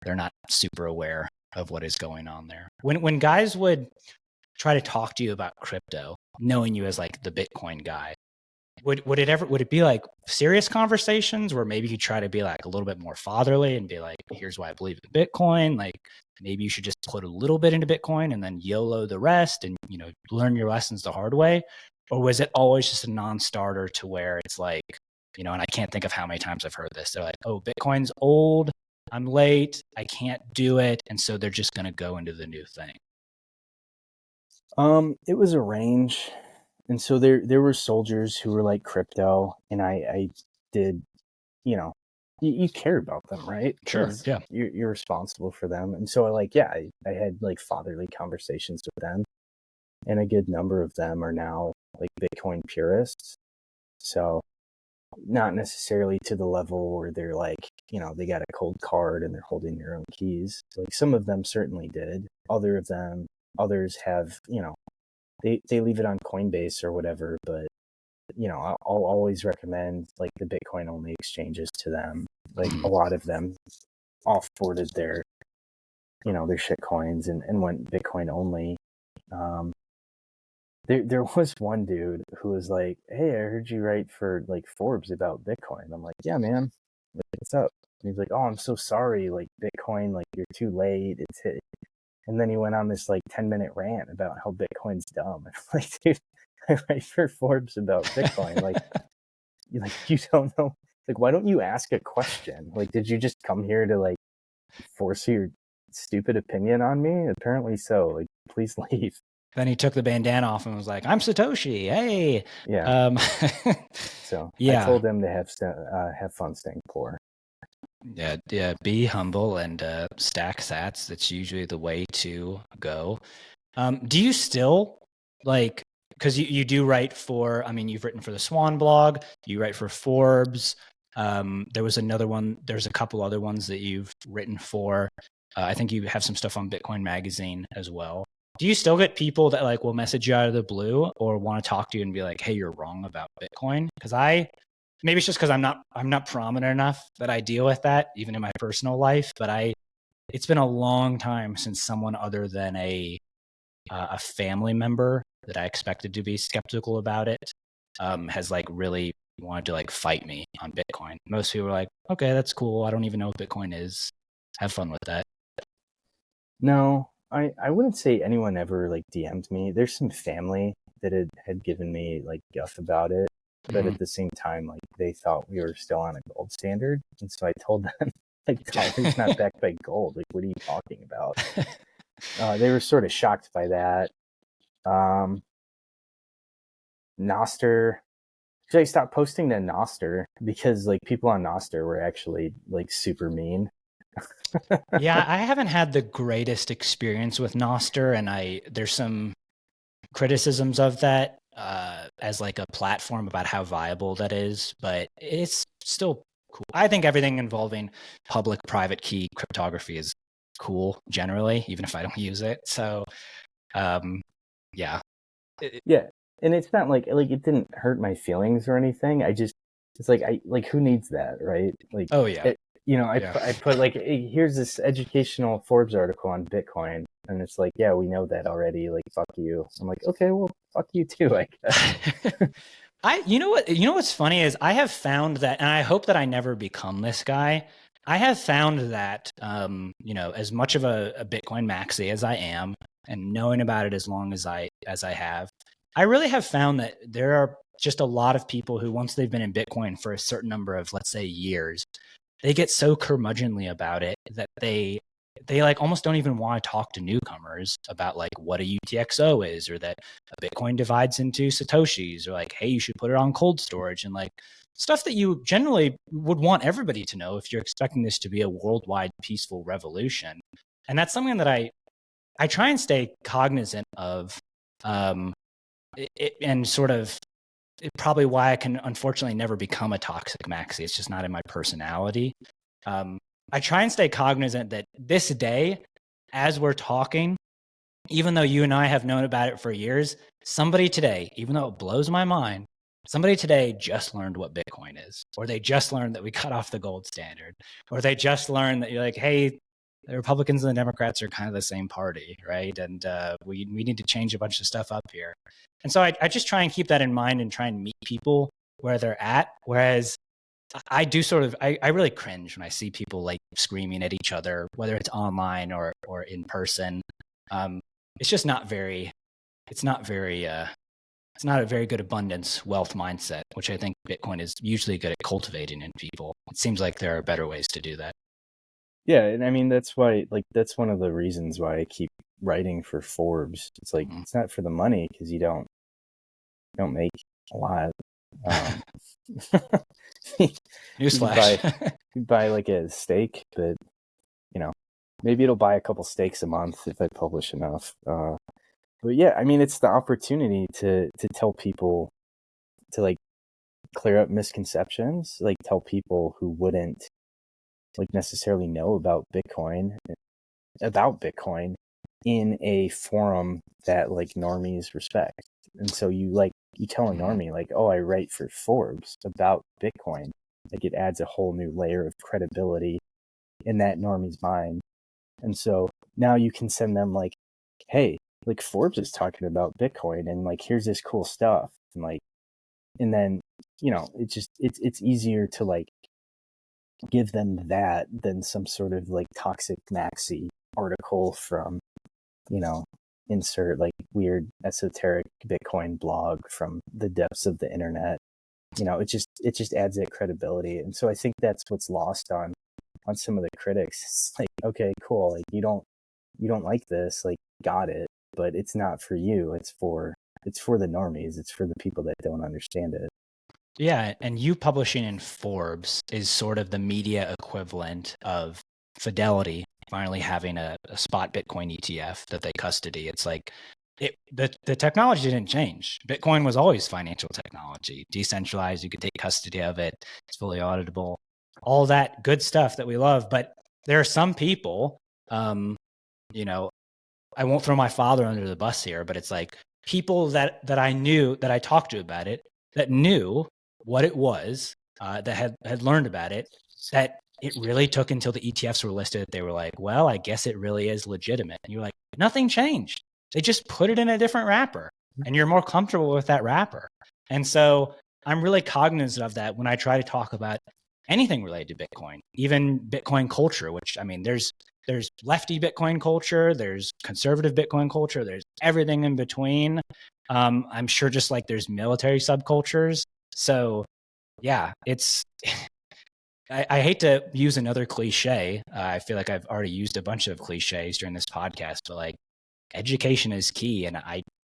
not super aware of what is going on there. When guys would try to talk to you about crypto, knowing you as like the Bitcoin guy, would it be like serious conversations where maybe you try to be like a little bit more fatherly and be like, here's why I believe in Bitcoin, like maybe you should just put a little bit into Bitcoin and then YOLO the rest, and learn your lessons the hard way? Or was it always just a non-starter to where it's like, and I can't think of how many times I've heard this, they're like, oh, Bitcoin's old, I'm late, I can't do it, and so they're just going to go into the new thing? It was a range. And so there were soldiers who were like crypto, and I did, you care about them, right? Sure. Yeah. You're responsible for them. And so I had like fatherly conversations with them, and a good number of them are now like Bitcoin purists. So not necessarily to the level where they're like, they got a cold card and they're holding their own keys. Like, some of them certainly did. Others have, they leave it on Coinbase or whatever, but I'll always recommend like the Bitcoin only exchanges to them. Like, a lot of them offboarded their shit coins and went Bitcoin only. There was one dude who was like, hey, I heard you write for like Forbes about Bitcoin. I'm like, yeah, man, like, what's up? And he's like, oh, I'm so sorry, like Bitcoin, like you're too late, it's hit. And then he went on this like 10-minute rant about how Bitcoin's dumb. And I'm like, dude, I write for Forbes about Bitcoin. Like, you don't know. Like, why don't you ask a question? Like, did you just come here to like force your stupid opinion on me? Apparently so. Like, please leave. Then he took the bandana off and was like, I'm Satoshi. Hey. Yeah. So yeah. I told him to have fun staying poor. Yeah. Be humble and stack sats. That's usually the way to go. Do you still like, because you do write for, you've written for the Swan blog, you write for Forbes. There was another one, there's a couple other ones that you've written for. I think you have some stuff on Bitcoin Magazine as well. Do you still get people that like will message you out of the blue or want to talk to you and be like, hey, you're wrong about Bitcoin? Because I maybe it's just because I'm not prominent enough that I deal with that even in my personal life. But it's been a long time since someone other than a family member that I expected to be skeptical about it has like really wanted to like fight me on Bitcoin. Most people are like, okay, that's cool. I don't even know what Bitcoin is. Have fun with that. No, I wouldn't say anyone ever like DM'd me. There's some family that had given me like guff about it, but at the same time, like they thought we were still on a gold standard, and so I told them like dollar's not backed by gold. Like, what are you talking about? They were sort of shocked by that. Noster. Should I stop posting to Noster because like people on Noster were actually like super mean. Yeah, I haven't had the greatest experience with Noster, and there's some criticisms of that as like a platform about how viable that is, but it's still cool. I think everything involving public-private key cryptography is cool generally, even if I don't use it. So, yeah. Yeah, and it's not like it didn't hurt my feelings or anything. It's like I like who needs that, right? Like, Oh yeah. I put like, hey, here's this educational Forbes article on Bitcoin, and it's like, yeah, we know that already. Like, fuck you. I'm like, okay, well, fuck you too, I guess. you know what's funny is I have found that, and I hope that I never become this guy. I have found that, as much of a Bitcoin maxi as I am, and knowing about it as long as I have, I really have found that there are just a lot of people who, once they've been in Bitcoin for a certain number of, let's say, years, they get so curmudgeonly about it that they like almost don't even want to talk to newcomers about like what a UTXO is, or that a Bitcoin divides into Satoshis, or like, hey, you should put it on cold storage, and like stuff that you generally would want everybody to know if you're expecting this to be a worldwide peaceful revolution. And that's something that I try and stay cognizant of, and sort of probably why I can unfortunately never become a toxic maxi. It's just not in my personality. I try and stay cognizant that this day, as we're talking, even though you and I have known about it for years, somebody today, even though it blows my mind, somebody today just learned what Bitcoin is, or they just learned that we cut off the gold standard, or they just learned that you're like, hey, the Republicans and the Democrats are kind of the same party, right? And we need to change a bunch of stuff up here. And so I just try and keep that in mind and try and meet people where they're at. Whereas I do sort of, I really cringe when I see people like screaming at each other, whether it's online or in person. It's just not very, it's not a very good abundance wealth mindset, which I think Bitcoin is usually good at cultivating in people. It seems like there are better ways to do that. Yeah, and I mean that's why, like, that's one of the reasons why I keep writing for Forbes. It's like it's not for the money because you don't make a lot. Newsflash. You buy like a steak, but maybe it'll buy a couple steaks a month if I publish enough. But yeah, I mean it's the opportunity to tell people to like clear up misconceptions, like tell people who wouldn't like necessarily know about Bitcoin in a forum that like normies respect. And so you tell a normie like, oh, I write for Forbes about Bitcoin. Like it adds a whole new layer of credibility in that normie's mind. And so now you can send them like, hey, like Forbes is talking about Bitcoin and like here's this cool stuff. And like, and then, it's easier to like give them that than some sort of like toxic maxi article from, insert like weird esoteric Bitcoin blog from the depths of the internet. It just adds that credibility. And so I think that's what's lost on some of the critics. It's like, okay, cool. Like you don't like this, like got it, but it's not for you. It's for the normies. It's for the people that don't understand it. Yeah, and you publishing in Forbes is sort of the media equivalent of Fidelity finally having a spot Bitcoin ETF that they custody. It's like the technology didn't change. Bitcoin was always financial technology, decentralized. You could take custody of it. It's fully auditable. All that good stuff that we love. But there are some people, I won't throw my father under the bus here, but it's like people that I knew, that I talked to about it, that knew what it was, that had learned about it, that it really took until the ETFs were listed that they were like, well, I guess it really is legitimate. And you're like, nothing changed. They just put it in a different wrapper and you're more comfortable with that wrapper. And so I'm really cognizant of that when I try to talk about anything related to Bitcoin, even Bitcoin culture, which I mean, there's lefty Bitcoin culture, there's conservative Bitcoin culture, there's everything in between. I'm sure just like there's military subcultures. So yeah, it's, I hate to use another cliche. I feel like I've already used a bunch of cliches during this podcast, but like education is key. And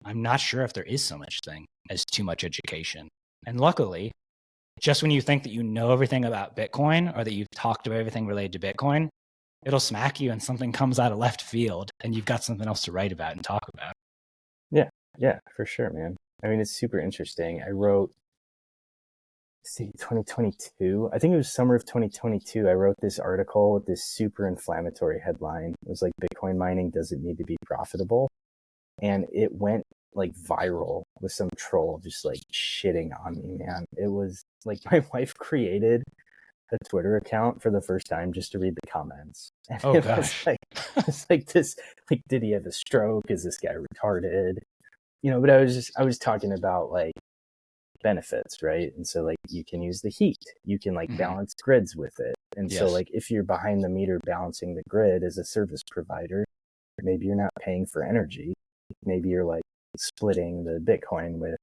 I'm not sure if there is so much thing as too much education. And luckily, just when you think that you know everything about Bitcoin or that you've talked about everything related to Bitcoin, it'll smack you and something comes out of left field and you've got something else to write about and talk about. Yeah, for sure, man. I mean, it's super interesting. I wrote, 2022. I think it was summer of 2022. I wrote this article with this super inflammatory headline. It was like, Bitcoin mining doesn't need to be profitable. And it went like viral with some troll just like shitting on me, man. It was like, my wife created a Twitter account for the first time just to read the comments. And Oh gosh. It's like this, like, did he have a stroke? Is this guy retarded? But I was talking about like benefits, right? And so like, you can use the heat, you can like balance grids with it. And so like, if you're behind the meter balancing the grid as a service provider, maybe you're not paying for energy. Maybe you're like splitting the Bitcoin with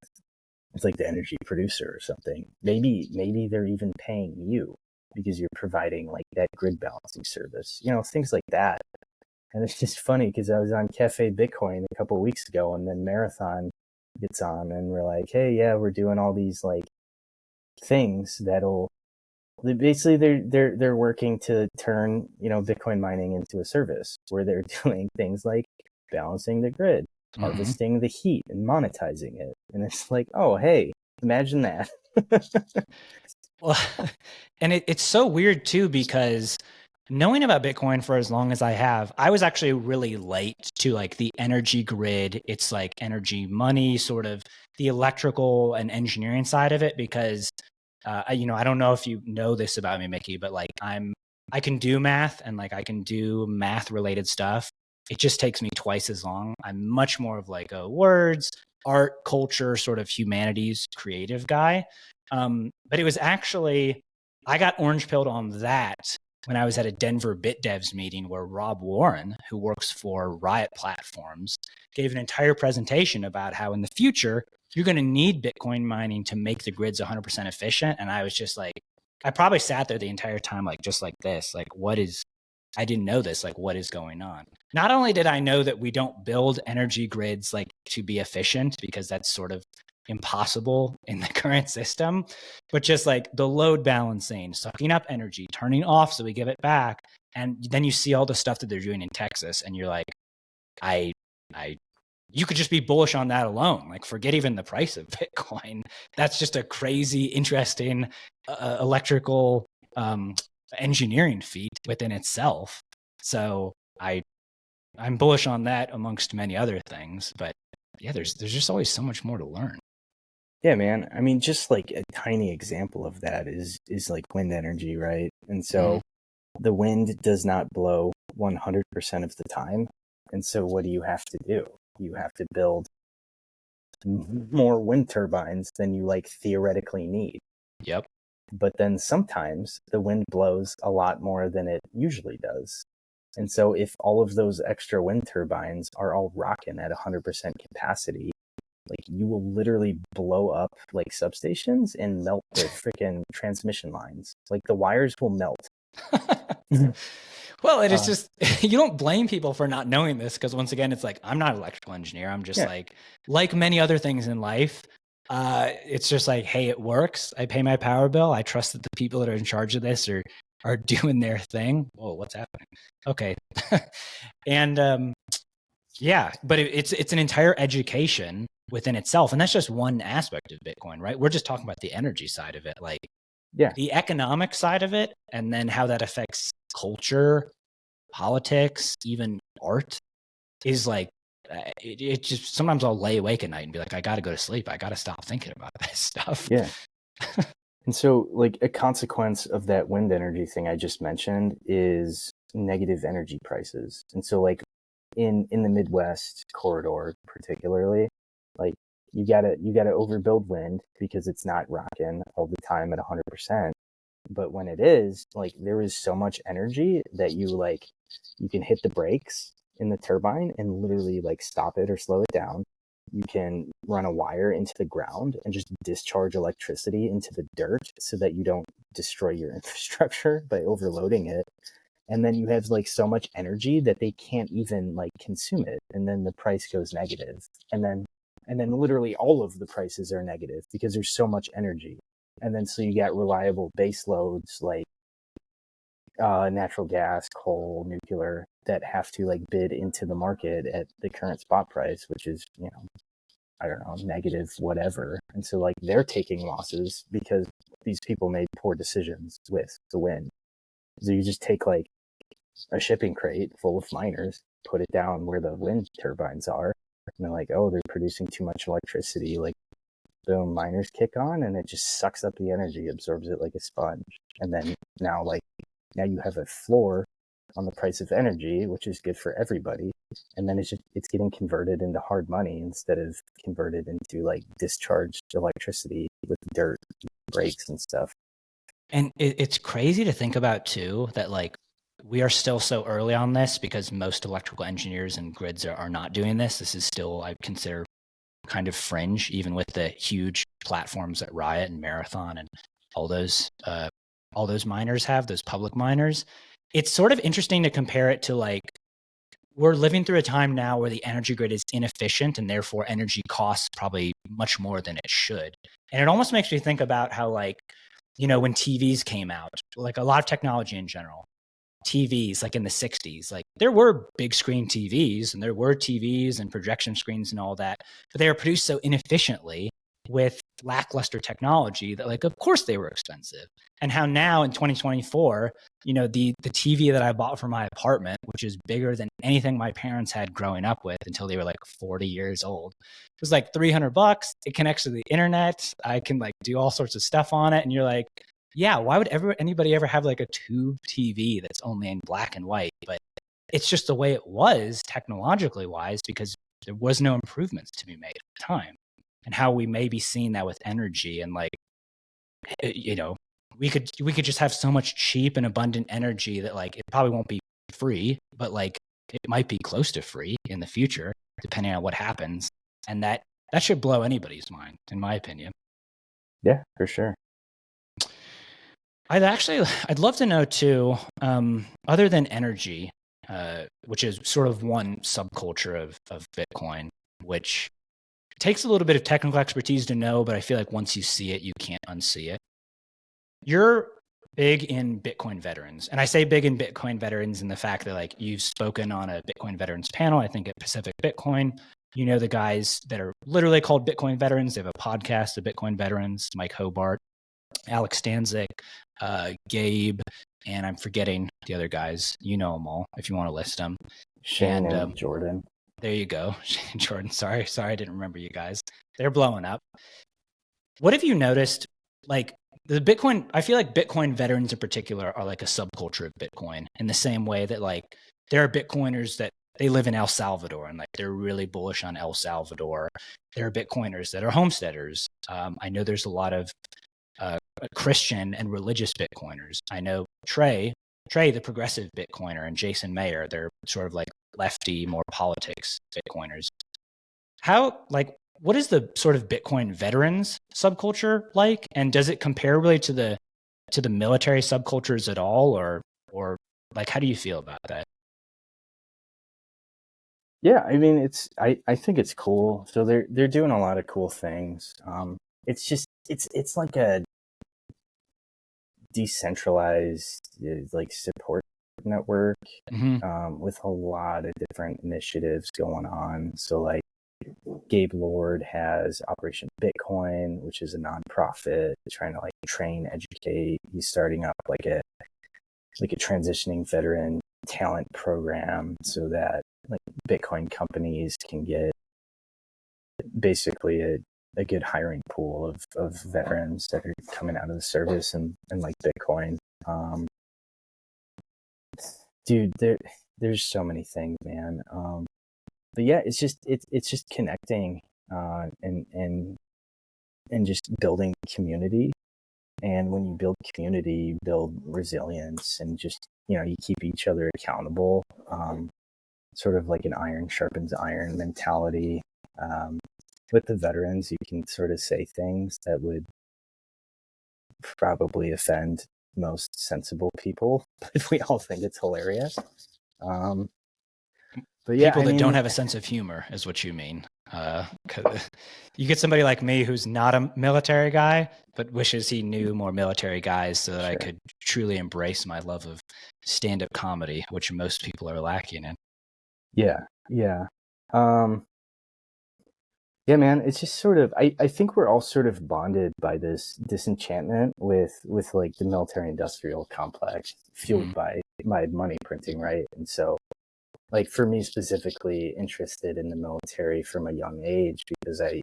like the energy producer or something. Maybe they're even paying you because you're providing like that grid balancing service, things like that. And it's just funny because I was on Cafe Bitcoin a couple of weeks ago, and then Marathon gets on and we're like, hey, yeah, we're doing all these like things basically they're working to turn, Bitcoin mining into a service where they're doing things like balancing the grid, harvesting the heat and monetizing it. And it's like, oh, hey, imagine that. Well, and it's so weird too, because knowing about Bitcoin for as long as I have, I was actually really late to like the energy grid. It's like energy money, sort of the electrical and engineering side of it, because, I don't know if you know this about me, Mickey, but like I can do math and like I can do math related stuff. It just takes me twice as long. I'm much more of like a words, art, culture, sort of humanities, creative guy. But it was actually, I got orange pilled on that when I was at a Denver Bit Devs meeting where Rob Warren, who works for Riot Platforms, gave an entire presentation about how in the future, you're going to need Bitcoin mining to make the grids 100% efficient. And I was just like, I probably sat there the entire time, like, just like this, like, I didn't know this, like, what is going on? Not only did I know that we don't build energy grids like to be efficient, because that's sort of impossible in the current system, but just like the load balancing, sucking up energy, turning off so we give it back. And then you see all the stuff that they're doing in Texas and you're like, you could just be bullish on that alone. Like, forget even the price of Bitcoin. That's just a crazy, interesting electrical engineering feat within itself. So I'm bullish on that amongst many other things, but yeah, there's just always so much more to learn. Yeah, man. I mean, just like a tiny example of that is like wind energy, right? And so the wind does not blow 100% of the time. And so what do you have to do? You have to build more wind turbines than you like theoretically need. Yep. But then sometimes the wind blows a lot more than it usually does. And so if all of those extra wind turbines are all rocking at 100% capacity, like, you will literally blow up like substations and melt the freaking transmission lines. Like, the wires will melt. Well, it is just, you don't blame people for not knowing this, because once again, it's like, I'm not an electrical engineer. I'm just like many other things in life. It's just like, hey, it works. I pay my power bill. I trust that the people that are in charge of this are doing their thing. Whoa, what's happening? Okay. And yeah, but it's an entire education within itself. And that's just one aspect of Bitcoin, right? We're just talking about the energy side of it, like the economic side of it, and then how that affects culture, politics, even art is like, it just, sometimes I'll lay awake at night and be like, I got to go to sleep. I got to stop thinking about this stuff. Yeah. And so, like, a consequence of that wind energy thing I just mentioned is negative energy prices. And so, like, in the Midwest corridor, particularly, like, you gotta overbuild wind because it's not rocking all the time at 100%. But when it is, like, there is so much energy that you can hit the brakes in the turbine and literally like stop it or slow it down. You can run a wire into the ground and just discharge electricity into the dirt so that you don't destroy your infrastructure by overloading it. And then you have like so much energy that they can't even like consume it, and then the price goes negative. And then literally all of the prices are negative because there's so much energy. And then so you get reliable base loads like natural gas, coal, nuclear, that have to like bid into the market at the current spot price, which is, I don't know, negative whatever. And so like they're taking losses because these people made poor decisions with the wind. So you just take like a shipping crate full of miners, put it down where the wind turbines are, and they're like, oh, they're producing too much electricity. Like, boom, miners kick on, and it just sucks up the energy, absorbs it like a sponge. And then now you have a floor on the price of energy, which is good for everybody. And then it's getting converted into hard money instead of converted into like discharged electricity with dirt, brakes, and stuff. And it's crazy to think about too that like we are still so early on this because most electrical engineers and grids are not doing this. This is still, I consider, kind of fringe, even with the huge platforms that Riot and Marathon and all those miners have, those public miners. It's sort of interesting to compare it to like we're living through a time now where the energy grid is inefficient and therefore energy costs probably much more than it should. And it almost makes me think about how like, when TVs came out, like a lot of technology in general, TVs like in the 60s, like there were big screen TVs and there were TVs and projection screens and all that, but they were produced so inefficiently with lackluster technology that like, of course they were expensive. And how now in 2024, the TV that I bought for my apartment, which is bigger than anything my parents had growing up with until they were like 40 years old, it was like $300. It connects to the internet. I can like do all sorts of stuff on it. And you're like, yeah, why would anybody ever have like a tube TV that's only in black and white? But it's just the way it was technologically wise because there was no improvements to be made at the time. And how we may be seeing that with energy and like, we could just have so much cheap and abundant energy that like it probably won't be free, but like it might be close to free in the future, depending on what happens. And that should blow anybody's mind, in my opinion. Yeah, for sure. I'd love to know too, other than energy, which is sort of one subculture of Bitcoin, which takes a little bit of technical expertise to know, but I feel like once you see it, you can't unsee it. You're big in Bitcoin veterans. And I say big in Bitcoin veterans in the fact that like you've spoken on a Bitcoin veterans panel, I think at Pacific Bitcoin. You know the guys that are literally called Bitcoin veterans. They have a podcast, the Bitcoin veterans, Mike Hobart, Alex Stanzik, Gabe, and I'm forgetting the other guys. You know them all if you want to list them. Shane and Jordan. There you go. Shane and Jordan. Sorry, I didn't remember you guys. They're blowing up. What have you noticed? Like the Bitcoin, I feel like Bitcoin veterans in particular are like a subculture of Bitcoin in the same way that like there are Bitcoiners that they live in El Salvador and like they're really bullish on El Salvador. There are Bitcoiners that are homesteaders. I know there's a lot of Christian and religious Bitcoiners. I know Trey, the progressive Bitcoiner, and Jason Mayer, they're sort of like lefty, more politics Bitcoiners. What is the sort of Bitcoin veterans subculture like? And does it compare really to the military subcultures at all? Or like, how do you feel about that? Yeah, I mean, I think it's cool. So they're doing a lot of cool things. It's just it's like a decentralized like support network with a lot of different initiatives going on. So like Gabe Lord has Operation Bitcoin, which is a nonprofit trying to like train, educate. He's starting up like a transitioning veteran talent program so that like Bitcoin companies can get basically a good hiring pool of veterans that are coming out of the service and like Bitcoin. Dude, there's so many things, man. But yeah, it's just connecting, and just building community. And when you build community, you build resilience, and just, you keep each other accountable. Sort of like an iron sharpens iron mentality. With the veterans, you can sort of say things that would probably offend most sensible people, but we all think it's hilarious. But yeah, People that don't have a sense of humor is what you mean. You get somebody like me who's not a military guy, but wishes he knew more military guys so that I could truly embrace my love of stand-up comedy, which most people are lacking in. Yeah. Yeah, man, it's just sort of, I think we're all sort of bonded by this disenchantment with like the military industrial complex fueled by money printing, right? And so, like, for me specifically, interested in the military from a young age because I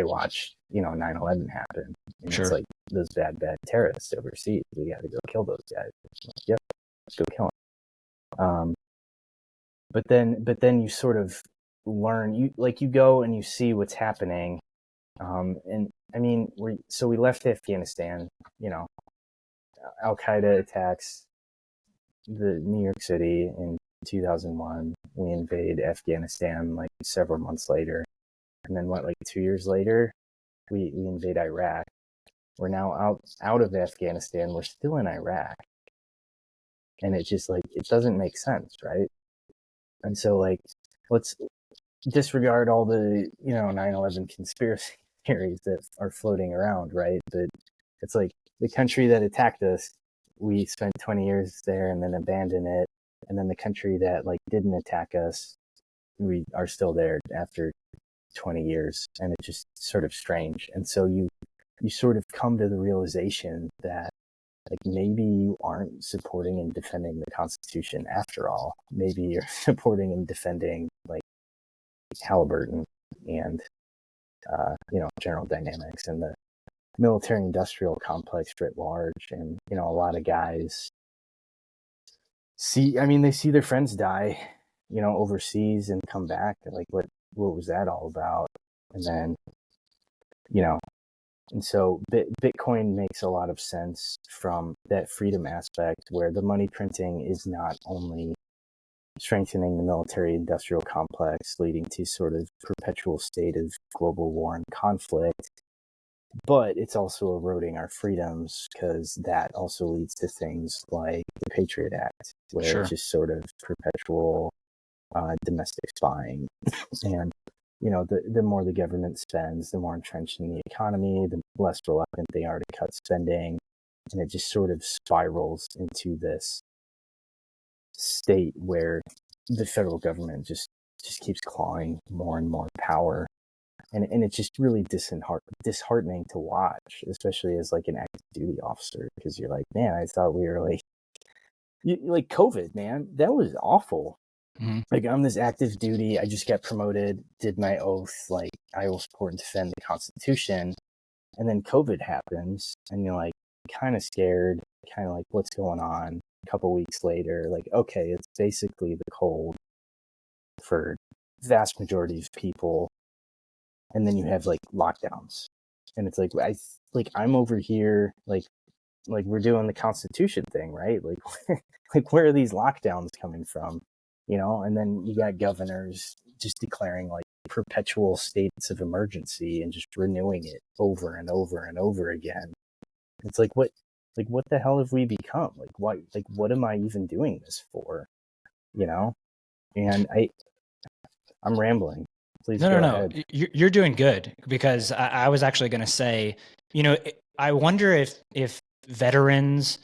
watched 9/11 happen, and it's like those bad terrorists overseas, we got to go kill those guys. Like, yep, let's go kill them. But then you sort of learn, you go and you see what's happening. And I mean, we left Afghanistan, Al Qaeda attacks the New York City in 2001. We invade Afghanistan like several months later. And then 2 years later, we invade Iraq. We're now out of Afghanistan. We're still in Iraq. And it just it doesn't make sense, right? And so let's disregard all the 9/11 conspiracy theories that are floating around, right? But it's like the country that attacked us, we spent 20 years there and then abandoned it, and then the country that didn't attack us, we are still there after 20 years, and it's just sort of strange. And so you sort of come to the realization that maybe you aren't supporting and defending the Constitution after all. Maybe you're supporting and defending Halliburton and General Dynamics and the military industrial complex writ large. And a lot of guys they see their friends die overseas and come back, what was that all about? And then and so Bitcoin makes a lot of sense from that freedom aspect, where the money printing is not only strengthening the military industrial complex, leading to sort of perpetual state of global war and conflict, but it's also eroding our freedoms, because that also leads to things like the Patriot Act, where it's just sort of perpetual domestic spying. And the more the government spends, the more entrenched in the economy, the less reluctant they are to cut spending, and it just sort of spirals into this state where the federal government just keeps clawing more and more power, and it's just really disheartening to watch, especially as an active duty officer, because you're like, man, I thought we were like COVID, man, that was awful. Mm-hmm. I'm this active duty, I just got promoted, did my oath, I will support and defend the Constitution, and then COVID happens, and you're kind of scared, kind of what's going on. A couple weeks later, okay, it's basically the cold for vast majority of people, and then you have lockdowns, and it's I'm over here we're doing the Constitution thing, right? Where are these lockdowns coming from? And then you got governors just declaring perpetual states of emergency and just renewing it over and over and over again. It's what the hell have we become? What am I even doing this for? And I'm rambling. Please go ahead. You're doing good, because I was actually going to say, I wonder if veterans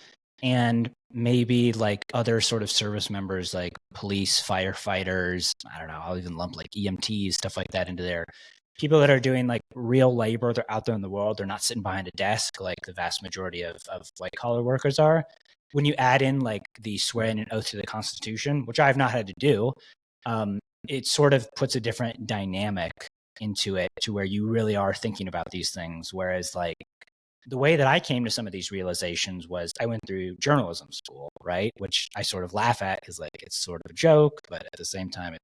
and maybe other sort of service members, like police, firefighters, I don't know, I'll even lump EMTs, stuff like that into there. People that are doing real labor, they're out there in the world, they're not sitting behind a desk like the vast majority of white collar workers are. When you add in the swearing an oath to the Constitution, which I've not had to do, it sort of puts a different dynamic into it to where you really are thinking about these things. Whereas like the way that I came to some of these realizations was I went through journalism school, right? Which I sort of laugh at because like it's sort of a joke, but at the same time, it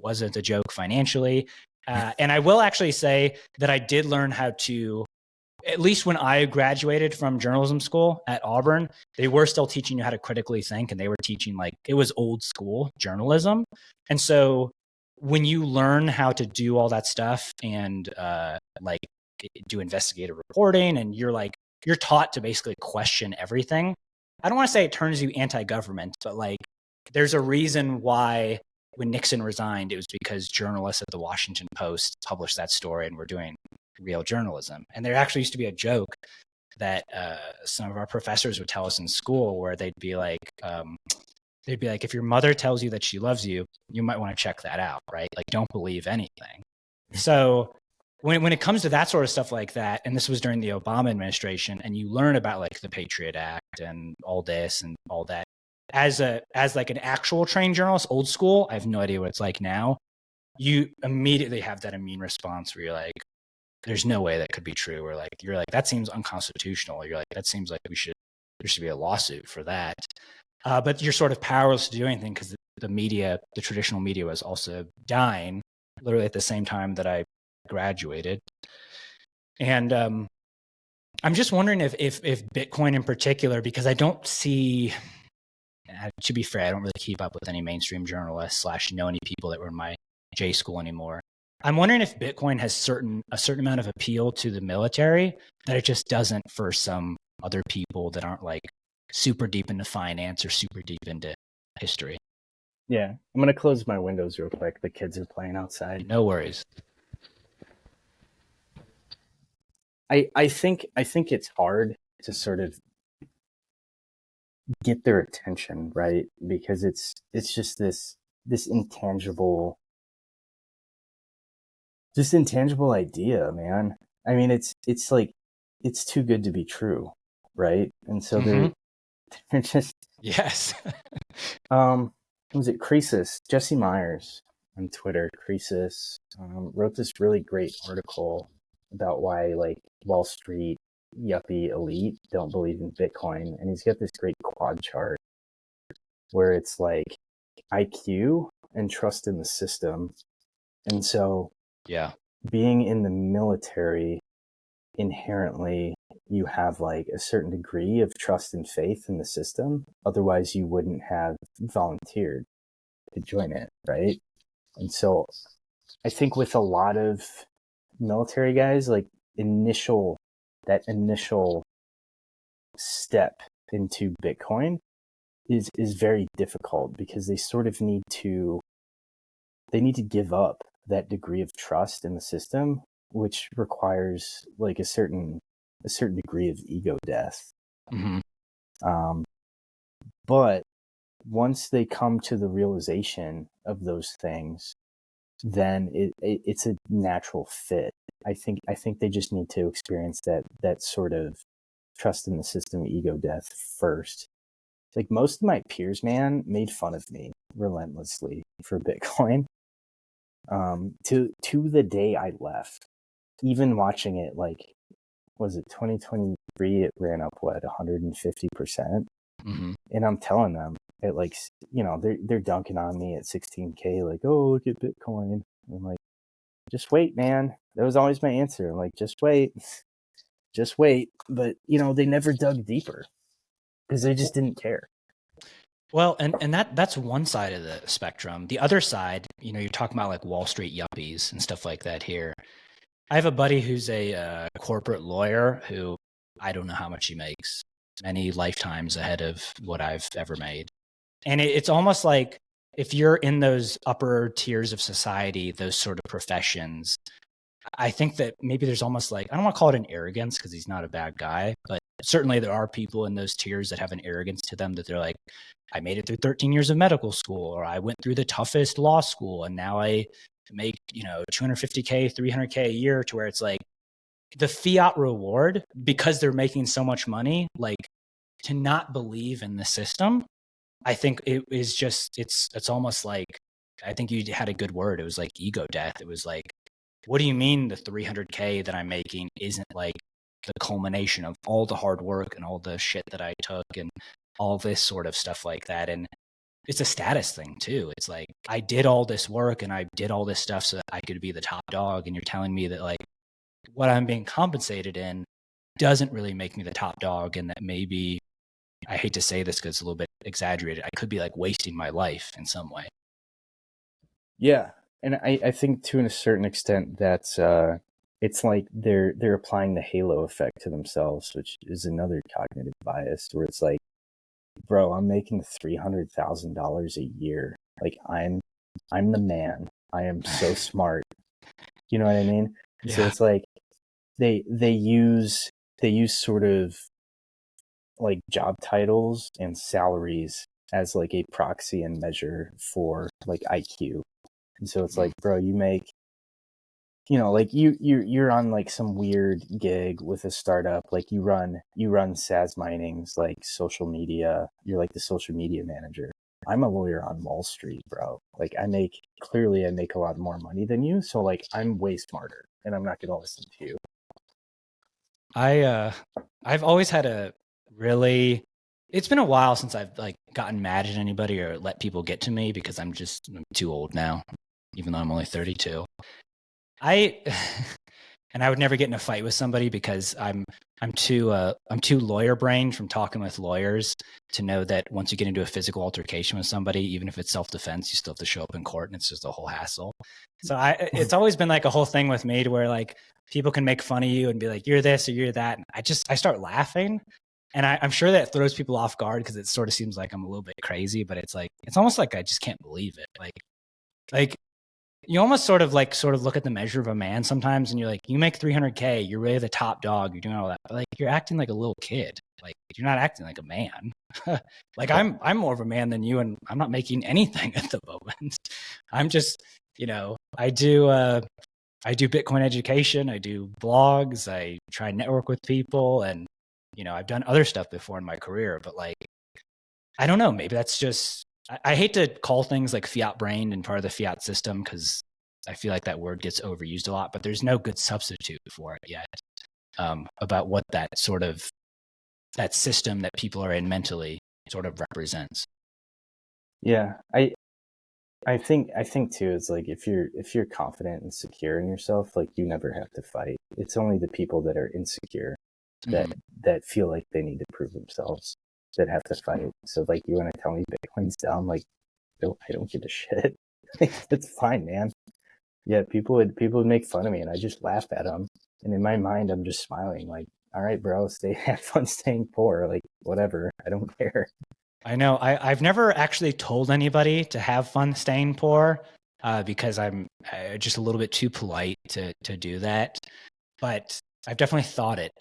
wasn't a joke financially. And I will actually say that I did learn how to, at least when I graduated from journalism school at Auburn, they were still teaching you how to critically think, and they were teaching like it was old school journalism. And so when you learn how to do all that stuff and like do investigative reporting, and you're taught to basically question everything. I don't want to say it turns you anti-government, but like there's a reason why when Nixon resigned, it was because journalists at the Washington Post published that story and were doing real journalism. And there actually used to be a joke that some of our professors would tell us in school where they'd be like, if your mother tells you that she loves you, you might want to check that out, right? Like, don't believe anything. So when it comes to that sort of stuff like that, and this was during the Obama administration, and you learn about like the Patriot Act and all this and all that, as like an actual trained journalist, old school, I have no idea what it's like now. You immediately have that immune response where you're like, there's no way that could be true. Or like, you're like, that seems unconstitutional. You're like, that seems like there should be a lawsuit for that. But you're sort of powerless to do anything because the traditional media was also dying literally at the same time that I graduated. And I'm just wondering if Bitcoin in particular, because I don't see, to be fair, I don't really keep up with any mainstream journalists / know any people that were in my J school anymore. I'm wondering if Bitcoin has a certain amount of appeal to the military that it just doesn't for some other people that aren't like super deep into finance or super deep into history. Yeah. I'm going to close my windows real quick. The kids are playing outside. No worries. I think it's hard to sort of get their attention, right? Because it's just this intangible idea, man. I mean, it's like it's too good to be true, right? And so they're just yes. Was it Croesus? Jesse Myers on Twitter, Croesus, wrote this really great article about why like Wall Street yuppie elite don't believe in Bitcoin, and he's got this great quad chart where it's like IQ and trust in the system. And so yeah, being in the military, inherently you have like a certain degree of trust and faith in the system, otherwise you wouldn't have volunteered to join it, right? And so I think with a lot of military guys, like that initial step into Bitcoin is very difficult because they sort of need to give up that degree of trust in the system, which requires like a certain degree of ego death. But once they come to the realization of those things, then it's a natural fit. I think they just need to experience that sort of trust in the system ego death first. Like most of my peers, man, made fun of me relentlessly for Bitcoin. To the day I left, even watching it, like, was it 2023? It ran up 150%. And I'm telling them at like, they're dunking on me at 16K, like, oh, look at Bitcoin. And I'm like, just wait, man. That was always my answer. I'm like, just wait. But they never dug deeper because they just didn't care. Well, and that's one side of the spectrum. The other side, you're talking about like Wall Street yuppies and stuff like that here. I have a buddy who's a corporate lawyer who I don't know how much he makes, many lifetimes ahead of what I've ever made. And it's almost like if you're in those upper tiers of society, those sort of professions, I think that maybe there's almost like, I don't want to call it an arrogance because he's not a bad guy, but certainly there are people in those tiers that have an arrogance to them that they're like, I made it through 13 years of medical school, or I went through the toughest law school and now I make, 250K, 300K a year, to where it's like the fiat reward, because they're making so much money, like to not believe in the system. I think it is just, it's almost like, I think you had a good word. It was like ego death. It was like, what do you mean the 300K that I'm making isn't like the culmination of all the hard work and all the shit that I took and all this sort of stuff like that? And it's a status thing too. It's like, I did all this work and I did all this stuff so that I could be the top dog. And you're telling me that like what I'm being compensated in doesn't really make me the top dog. And that maybe, I hate to say this because it's a little bit exaggerated, I could be like wasting my life in some way. Yeah. And I think to a certain extent that's it's like they're applying the halo effect to themselves, which is another cognitive bias where it's like, bro, I'm making $300,000 a year. Like I'm the man. I am so smart. You know what I mean? Yeah. So it's like they use sort of like job titles and salaries as like a proxy and measure for like IQ. And so it's like, bro, you make, like you're on like some weird gig with a startup, like you run Sazmining's like social media, you're like the social media manager. I'm a lawyer on Wall Street, bro. Like I make a lot more money than you, so like I'm way smarter and I'm not going to listen to you. I've always had it's been a while since I've like gotten mad at anybody or let people get to me because I'm too old now, even though I'm only 32. And I would never get in a fight with somebody because I'm too lawyer brained from talking with lawyers to know that once you get into a physical altercation with somebody, even if it's self-defense, you still have to show up in court and it's just a whole hassle. So it's always been like a whole thing with me to where like people can make fun of you and be like, you're this or you're that. And I start laughing. And I'm sure that throws people off guard because it sort of seems like I'm a little bit crazy, but it's like, it's almost like I just can't believe it. Like you almost sort of look at the measure of a man sometimes and you're like, you make 300K, you're really the top dog, you're doing all that. But like, you're acting like a little kid. Like you're not acting like a man. Like I'm more of a man than you and I'm not making anything at the moment. I'm just, I do Bitcoin education. I do blogs. I try and network with people and, I've done other stuff before in my career, but like, I don't know, maybe that's just, I hate to call things like fiat brained and part of the fiat system because I feel like that word gets overused a lot, but there's no good substitute for it yet about what that system that people are in mentally sort of represents. Yeah, I think too, it's like if you're confident and secure in yourself, like you never have to fight. It's only the people that are insecure that feel like they need to prove themselves that have to fight. So like you want to tell me Bitcoin's down, like no, I don't give a shit. It's fine, man. Yeah, people would make fun of me and I just laugh at them. And in my mind I'm just smiling like, all right, bro, have fun staying poor, like whatever, I don't care. I know I've never actually told anybody to have fun staying poor because I'm just a little bit too polite to do that. But I've definitely thought it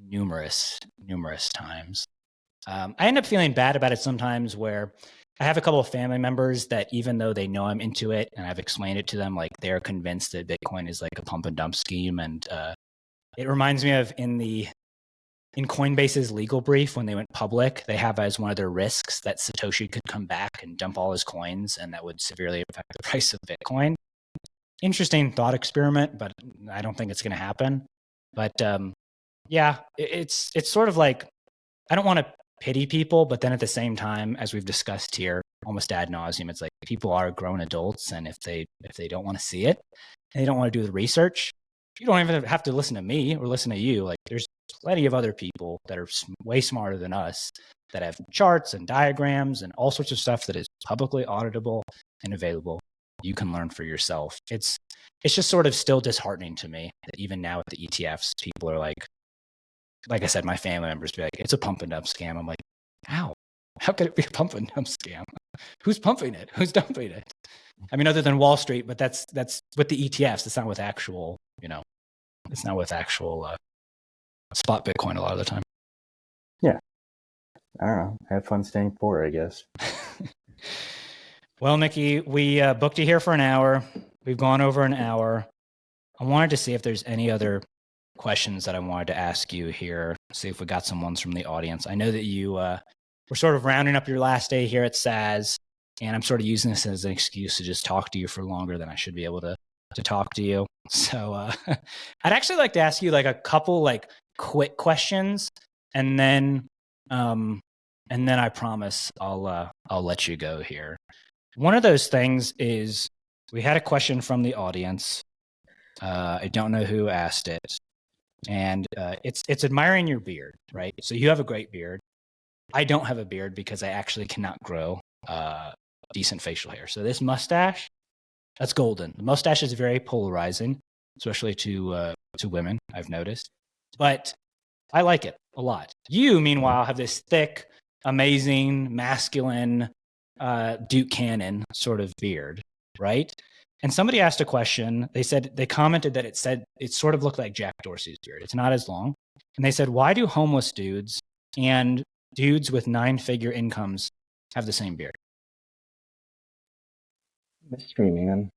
numerous times. I end up feeling bad about it sometimes where I have a couple of family members that even though they know I'm into it and I've explained it to them, like they're convinced that Bitcoin is like a pump and dump scheme. And it reminds me of in Coinbase's legal brief, when they went public, they have as one of their risks that Satoshi could come back and dump all his coins and that would severely affect the price of Bitcoin. Interesting thought experiment, but I don't think it's going to happen. But yeah, it's sort of like, I don't want to pity people, but then at the same time, as we've discussed here, almost ad nauseum, it's like people are grown adults, and if they don't want to see it, and they don't want to do the research, you don't even have to listen to me or listen to you. Like there's plenty of other people that are way smarter than us that have charts and diagrams and all sorts of stuff that is publicly auditable and available. You can learn for yourself. It's just sort of still disheartening to me that even now with the ETFs, people are like I said, my family members be like, it's a pump and dump scam. I'm like, how could it be a pump and dump scam? Who's pumping it? Who's dumping it? I mean, other than Wall Street, but that's with the ETFs. It's not with actual, it's not with actual spot Bitcoin a lot of the time. Yeah. I don't know. Have fun staying poor, I guess. Well, Mickey, we booked you here for an hour. We've gone over an hour. I wanted to see if there's any other questions that I wanted to ask you here, see if we got some ones from the audience. I know that you were sort of rounding up your last day here at Saz, and I'm sort of using this as an excuse to just talk to you for longer than I should be able to talk to you. So I'd actually like to ask you like a couple like quick questions, and then I promise I'll let you go here. One of those things is we had a question from the audience. I don't know who asked it, and it's admiring your beard, right? So you have a great beard. I don't have a beard because I actually cannot grow decent facial hair. So this mustache, that's golden. The mustache is very polarizing, especially to women, I've noticed. But I like it a lot. You, meanwhile, have this thick, amazing, masculine Duke Cannon sort of beard, right? And somebody asked a question. They commented that it sort of looked like Jack Dorsey's beard. It's not as long. And they said, why do homeless dudes and dudes with 9-figure incomes have the same beard? Mystery, man.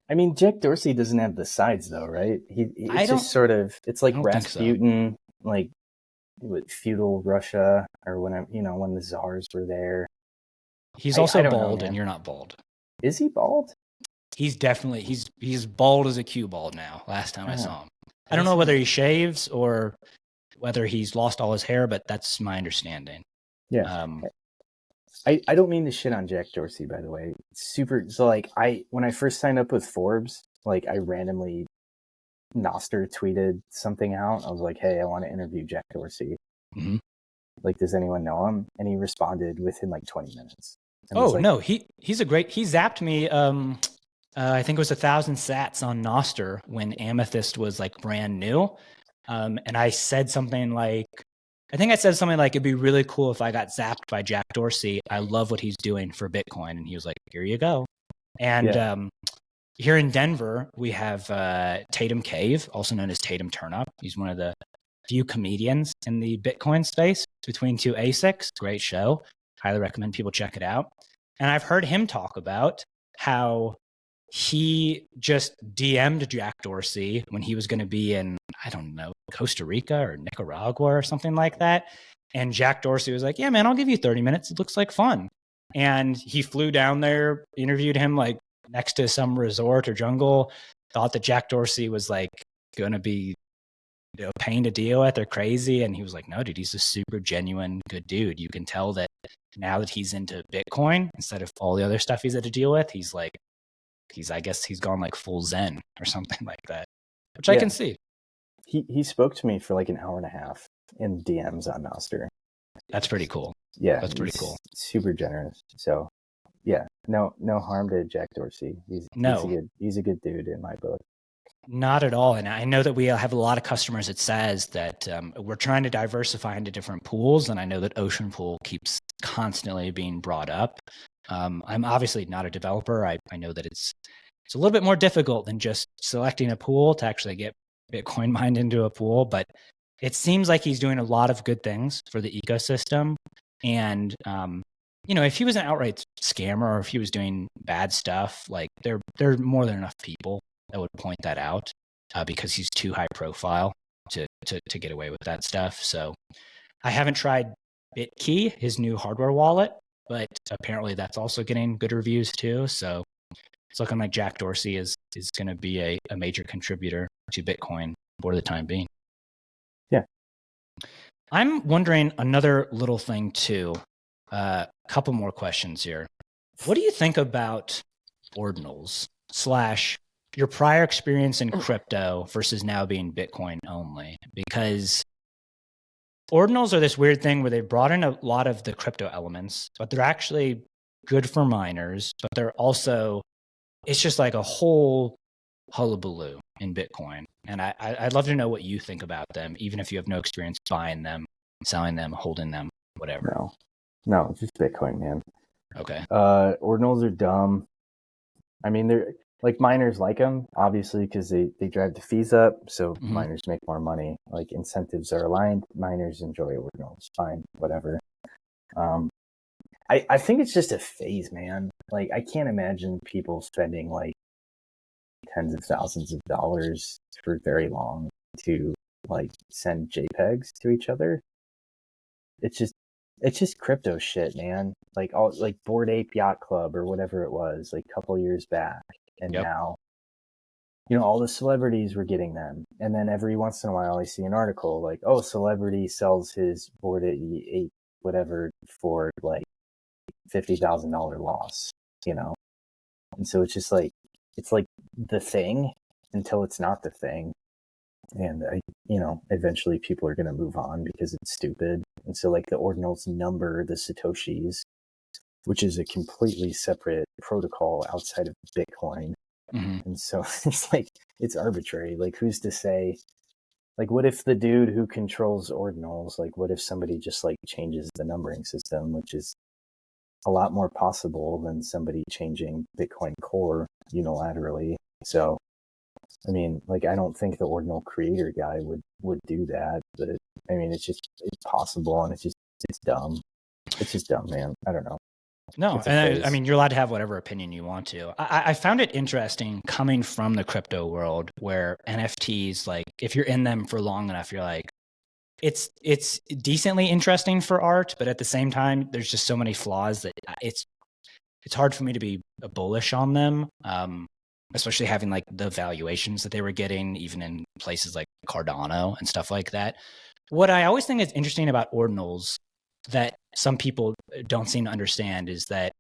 I mean, Jack Dorsey doesn't have the sides though, right? It's just sort of, it's like Rasputin, so. Like with feudal Russia, or when the czars were there. He's also bald, and you're not bald. Is he bald? He's definitely he's bald as a cue ball now. Last time I saw him, I don't know whether he shaves or whether he's lost all his hair, but that's my understanding. Yeah. I don't mean to shit on Jack Dorsey, by the way. Super. So like when I first signed up with Forbes, like I randomly Noster tweeted something out. I was like, hey, I want to interview Jack Dorsey. Mm-hmm. Like, does anyone know him? And he responded within like 20 minutes. Oh, like, no, he zapped me. I think it was 1,000 sats on Noster when Amethyst was like brand new. And I said something like, it'd be really cool if I got zapped by Jack Dorsey. I love what he's doing for Bitcoin. And he was like, here you go. And here in Denver, we have Tatum Cave, also known as Tatum Turnup. He's one of the few comedians in the Bitcoin space between two ASICs. Great show. Highly recommend people check it out. And I've heard him talk about how he just DM'd Jack Dorsey when he was going to be in, I don't know, Costa Rica or Nicaragua or something like that. And Jack Dorsey was like, yeah, man, I'll give you 30 minutes. It looks like fun. And he flew down there, interviewed him like next to some resort or jungle, thought that Jack Dorsey was like going to be pain to deal with or crazy. And he was like, no, dude, he's a super genuine, good dude. You can tell that now that he's into Bitcoin, instead of all the other stuff he's had to deal with, I guess he's gone like full Zen or something like that, which I can see. He spoke to me for like an hour and a half in DMs on Noster. That's pretty cool. Yeah. That's pretty cool. Super generous. So yeah, no harm to Jack Dorsey. He's a good dude in my book. Not at all. And I know that we have a lot of customers at Saz that we're trying to diversify into different pools. And I know that Ocean Pool keeps constantly being brought up. I'm obviously not a developer. I know that it's a little bit more difficult than just selecting a pool to actually get Bitcoin mined into a pool. But it seems like he's doing a lot of good things for the ecosystem. And, if he was an outright scammer or if he was doing bad stuff, like there are more than enough people that would point that out because he's too high profile to get away with that stuff. So I haven't tried BitKey, his new hardware wallet, but apparently that's also getting good reviews too. So it's looking like Jack Dorsey is going to be a major contributor to Bitcoin for the time being. Yeah. I'm wondering another little thing too. Couple more questions here. What do you think about ordinals / your prior experience in crypto versus now being Bitcoin only? Because ordinals are this weird thing where they brought in a lot of the crypto elements, but they're actually good for miners, but they're also, it's just like a whole hullabaloo in Bitcoin. And I'd love to know what you think about them, even if you have no experience buying them, selling them, holding them, whatever. No, just Bitcoin, man. Okay. Ordinals are dumb. I mean, they're like miners like them, obviously, because they drive the fees up. So miners make more money. Like incentives are aligned. Miners enjoy ordinals. Fine, whatever. I think it's just a phase, man. Like I can't imagine people spending like tens of thousands of dollars for very long to like send JPEGs to each other. It's just crypto shit, man. Like Bored Ape Yacht Club or whatever it was, like a couple years back, and now all the celebrities were getting them. And then every once in a while I see an article like, oh, celebrity sells his board at eight whatever for like $50,000 loss, And so it's just like, it's like the thing until it's not the thing. And eventually people are going to move on because it's stupid. And so like the ordinals number the Satoshis, which is a completely separate protocol outside of Bitcoin. Mm-hmm. And so it's like, it's arbitrary. Like, who's to say, like, what if the dude who controls ordinals, like, what if somebody just like changes the numbering system, which is a lot more possible than somebody changing Bitcoin core unilaterally. So, I mean, like, I don't think the ordinal creator guy would do that, but I mean, it's possible, and it's dumb. It's just dumb, man. I don't know. No, and I mean, you're allowed to have whatever opinion you want to. I found it interesting coming from the crypto world where NFTs, like, if you're in them for long enough, you're like, it's decently interesting for art, but at the same time, there's just so many flaws that it's hard for me to be bullish on them, especially having like the valuations that they were getting, even in places like Cardano and stuff like that. What I always think is interesting about ordinals that some people don't seem to understand is that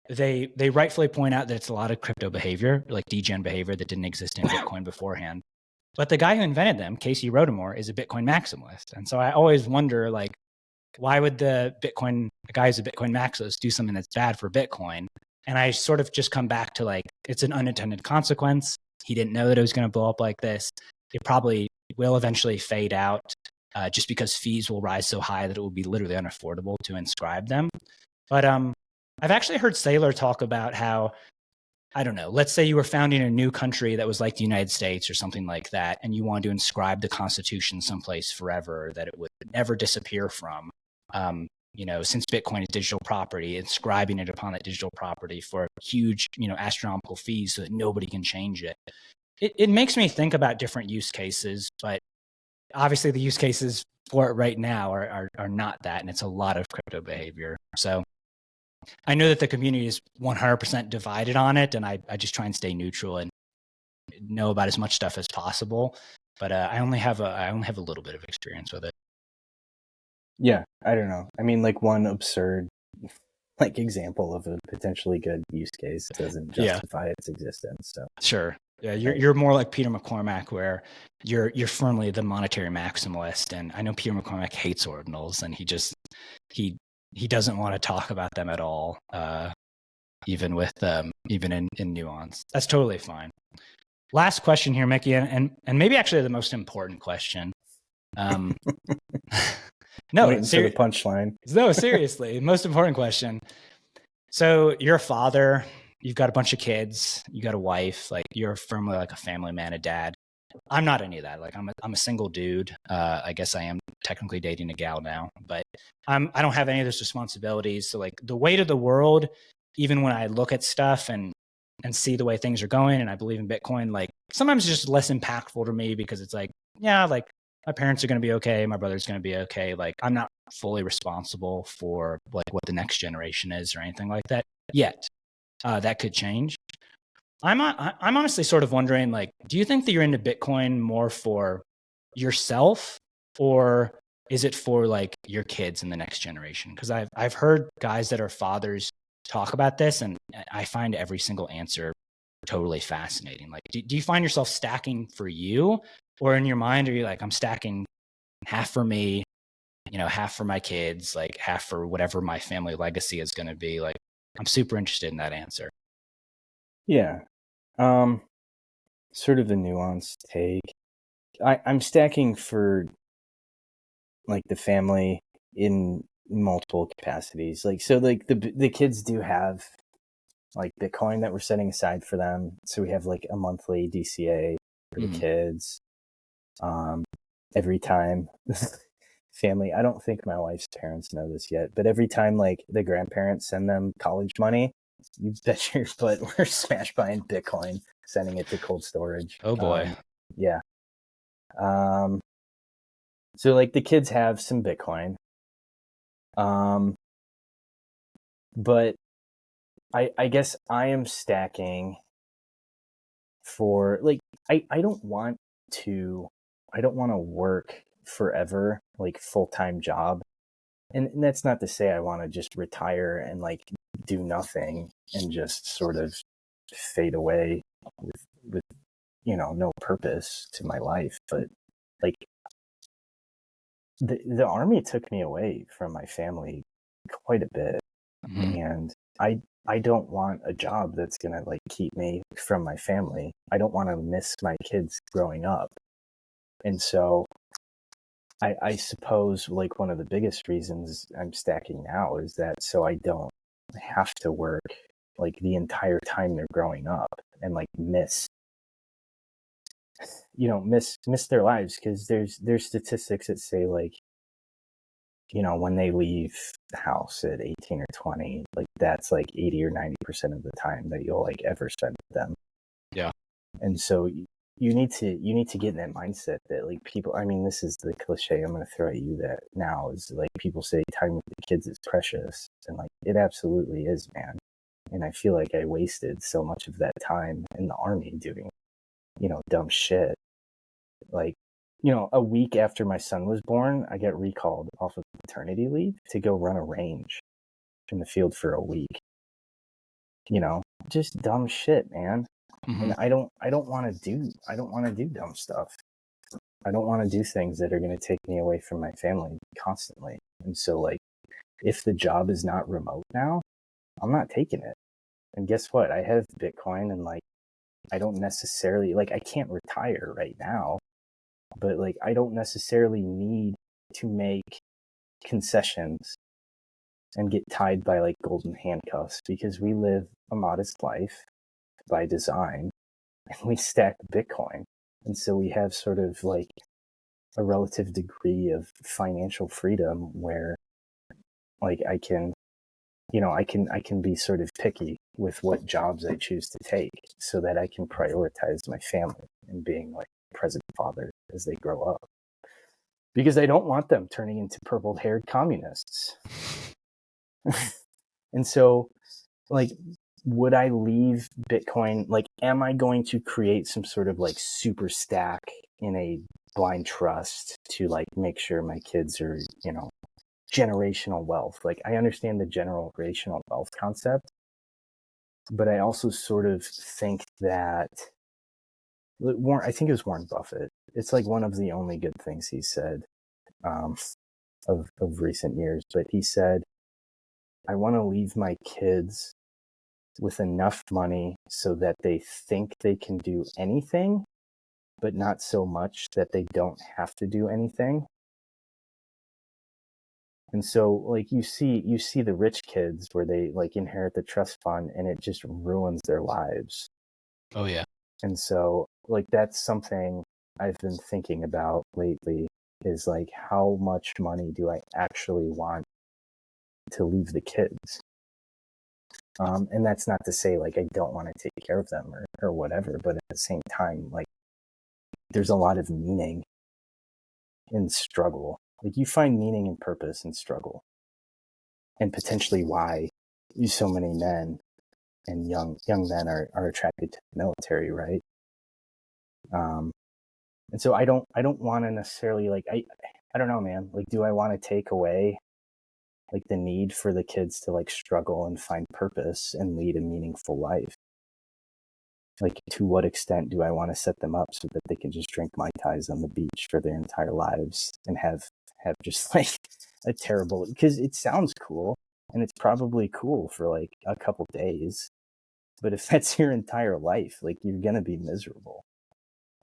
they rightfully point out that it's a lot of crypto behavior, like degen behavior that didn't exist in Bitcoin beforehand. But the guy who invented them, Casey Rodarmore, is a Bitcoin maximalist. And so I always wonder, like, why would the guy who's a Bitcoin maximalist do something that's bad for Bitcoin? And I sort of just come back to like, it's an unintended consequence. He didn't know that it was going to blow up like this. It probably will eventually fade out. Just because fees will rise so high that it will be literally unaffordable to inscribe them. But I've actually heard Saylor talk about how, I don't know, let's say you were founding a new country that was like the United States or something like that, and you wanted to inscribe the Constitution someplace forever that it would never disappear from. Since Bitcoin is digital property, inscribing it upon that digital property for huge, astronomical fees so that nobody can change it. It makes me think about different use cases, but obviously the use cases for it right now are not that, and it's a lot of crypto behavior. So I know that the community is 100% divided on it, and I just try and stay neutral and know about as much stuff as possible. But I only have a little bit of experience with it. Yeah, I don't know. I mean, like, one absurd like example of a potentially good use case doesn't justify its existence. So sure. Yeah, you're more like Peter McCormack, where you're firmly the monetary maximalist, and I know Peter McCormack hates ordinals, and he doesn't want to talk about them at all, even in nuance. That's totally fine. Last question here, Mickey, and maybe actually the most important question. No, waiting for the punchline. No, seriously, most important question. So you're a father. You've got a bunch of kids, you got a wife, like you're firmly like a family man, a dad. I'm not any of that. Like I'm a single dude. I guess I am technically dating a gal now, but I don't have any of those responsibilities. So like the weight of the world, even when I look at stuff and see the way things are going, and I believe in Bitcoin, like sometimes it's just less impactful to me because it's like, yeah, like my parents are going to be okay. My brother's going to be okay. Like I'm not fully responsible for like what the next generation is or anything like that yet. That could change. I'm honestly sort of wondering, like, do you think that you're into Bitcoin more for yourself, or is it for like your kids and the next generation? Because I've heard guys that are fathers talk about this, and I find every single answer totally fascinating. Like, do you find yourself stacking for you, or in your mind are you like, I'm stacking half for me, half for my kids, like half for whatever my family legacy is going to be? Like, I'm super interested in that answer. Yeah. Sort of the nuanced take. I'm stacking for like the family in multiple capacities. Like, so like the kids do have like Bitcoin that we're setting aside for them. So we have like a monthly DCA for the kids. Every time family, I don't think my wife's parents know this yet, but every time like the grandparents send them college money, you bet your butt we're smash buying Bitcoin, sending it to cold storage. Oh boy. Yeah. So like the kids have some Bitcoin. But I guess I am stacking for like, I don't want to, I don't want to work forever, like full-time job. And that's not to say I want to just retire and like do nothing and just sort of fade away with no purpose to my life. But like the army took me away from my family quite a bit. Mm-hmm. And I don't want a job that's gonna like keep me from my family. I don't want to miss my kids growing up. And so I suppose like one of the biggest reasons I'm stacking now is that so I don't have to work like the entire time they're growing up and like miss their lives, because there's statistics that say like when they leave the house at 18 or 20, like that's like 80 or 90% of the time that you'll like ever spend with them. Yeah. And so you need to get in that mindset that like people, I mean, this is the cliche I'm going to throw at you that now is like people say time with the kids is precious, and like it absolutely is, man. And I feel like I wasted so much of that time in the army doing dumb shit. Like a week after my son was born, I got recalled off of paternity leave to go run a range in the field for a week. Just dumb shit, man. Mm-hmm. And I don't want to do dumb stuff. I don't want to do things that are going to take me away from my family constantly. And so like, if the job is not remote now, I'm not taking it. And guess what? I have Bitcoin, and like, I don't necessarily like, I can't retire right now, but like, I don't necessarily need to make concessions and get tied by like golden handcuffs, because we live a modest life by design and we stack Bitcoin. And so we have sort of like a relative degree of financial freedom where like I can be sort of picky with what jobs I choose to take so that I can prioritize my family and being like a present father as they grow up. Because I don't want them turning into purple-haired communists. And so, like, would I leave Bitcoin? Like, am I going to create some sort of like super stack in a blind trust to like make sure my kids are, generational wealth? Like, I understand the generational wealth concept, but I also sort of think that I think it was Warren Buffett. It's like one of the only good things he said of recent years. But he said, I want to leave my kids with enough money so that they think they can do anything, but not so much that they don't have to do anything. And so like you see the rich kids where they like inherit the trust fund and it just ruins their lives. Oh yeah. And so like that's something I've been thinking about lately, is like, how much money do I actually want to leave the kids? And that's not to say like I don't want to take care of them or whatever, but at the same time, like there's a lot of meaning in struggle. Like you find meaning and purpose in struggle, and potentially why so many men and young men are attracted to the military, right? And so I don't want to necessarily like I don't know, man. Like, do I want to take away like the need for the kids to like struggle and find purpose and lead a meaningful life? Like, to what extent do I want to set them up so that they can just drink Mai Tais on the beach for their entire lives and have just like a terrible, because it sounds cool and it's probably cool for like a couple days, but if that's your entire life, like you're going to be miserable.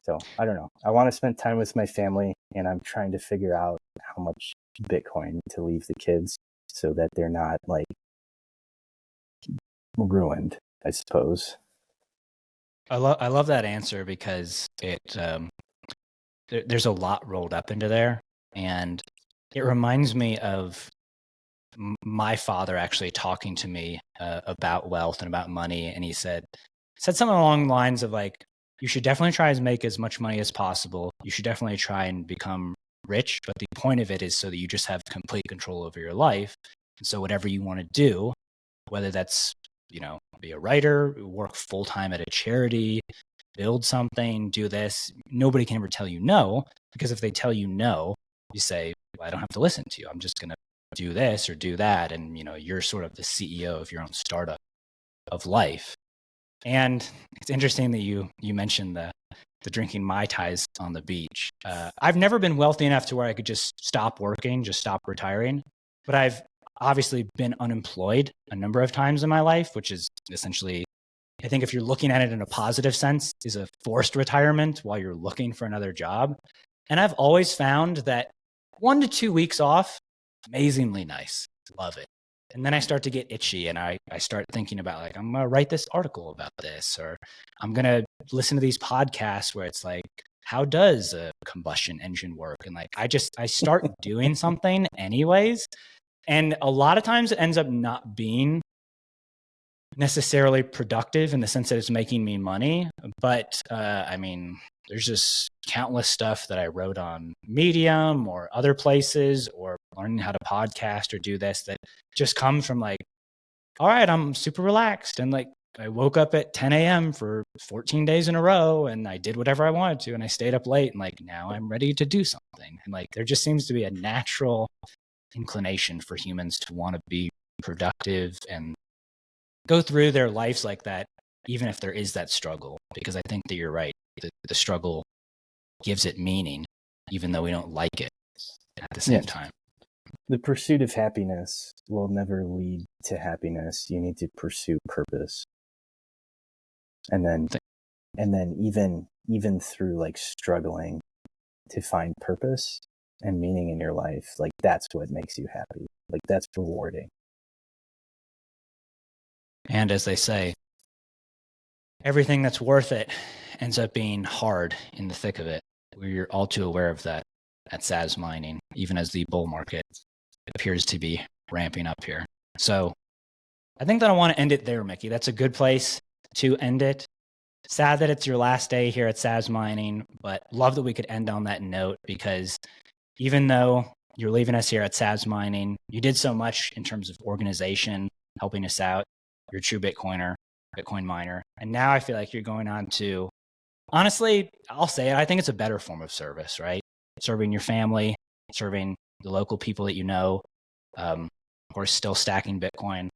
So I don't know. I want to spend time with my family, and I'm trying to figure out how much Bitcoin to leave the kids so that they're not like ruined, I suppose. I love that answer, because there's a lot rolled up into there, and it reminds me of my father actually talking to me about wealth and about money, and he said something along the lines of like, you should definitely try to make as much money as possible. You should definitely try and become rich, but the point of it is so that you just have complete control over your life. And so whatever you want to do, whether that's be a writer, work full time at a charity, build something, do this. Nobody can ever tell you no, because if they tell you no, you say, well, I don't have to listen to you. I'm just going to do this or do that. And, you're sort of the CEO of your own startup of life. And it's interesting that you mentioned the drinking Mai Tais on the beach. I've never been wealthy enough to where I could just stop working, just stop retiring. But I've obviously been unemployed a number of times in my life, which is essentially, I think if you're looking at it in a positive sense, is a forced retirement while you're looking for another job. And I've always found that 1 to 2 weeks off, amazingly nice. Love it. And then I start to get itchy and I start thinking about like, I'm going to write this article about this, or I'm going to listen to these podcasts where it's like, how does a combustion engine work? And like, I start doing something anyways. And a lot of times it ends up not being necessarily productive in the sense that it's making me money. But there's just countless stuff that I wrote on Medium or other places, or learning how to podcast or do this, that just comes from like, all right, I'm super relaxed. And like, I woke up at 10 a.m. for 14 days in a row and I did whatever I wanted to. And I stayed up late and like, now I'm ready to do something. And like, there just seems to be a natural inclination for humans to want to be productive and go through their lives like that, even if there is that struggle, because I think that you're right. The struggle gives it meaning, even though we don't like it at the same time. The pursuit of happiness will never lead to happiness. You need to pursue purpose. And then even through like struggling to find purpose and meaning in your life, like that's what makes you happy. Like that's rewarding. And as they say, everything that's worth it ends up being hard in the thick of it. We're all too aware of that at Sazmining, even as the bull market appears to be ramping up here. So I think that I want to end it there, Mickey. That's a good place to end it. Sad that it's your last day here at Sazmining, but love that we could end on that note, because even though you're leaving us here at Sazmining, you did so much in terms of organization, helping us out. You're a true Bitcoiner, Bitcoin miner. And now I feel like you're going on to, honestly, I'll say it, I think it's a better form of service, right? Serving your family, serving the local people that you know, of course, still stacking Bitcoin.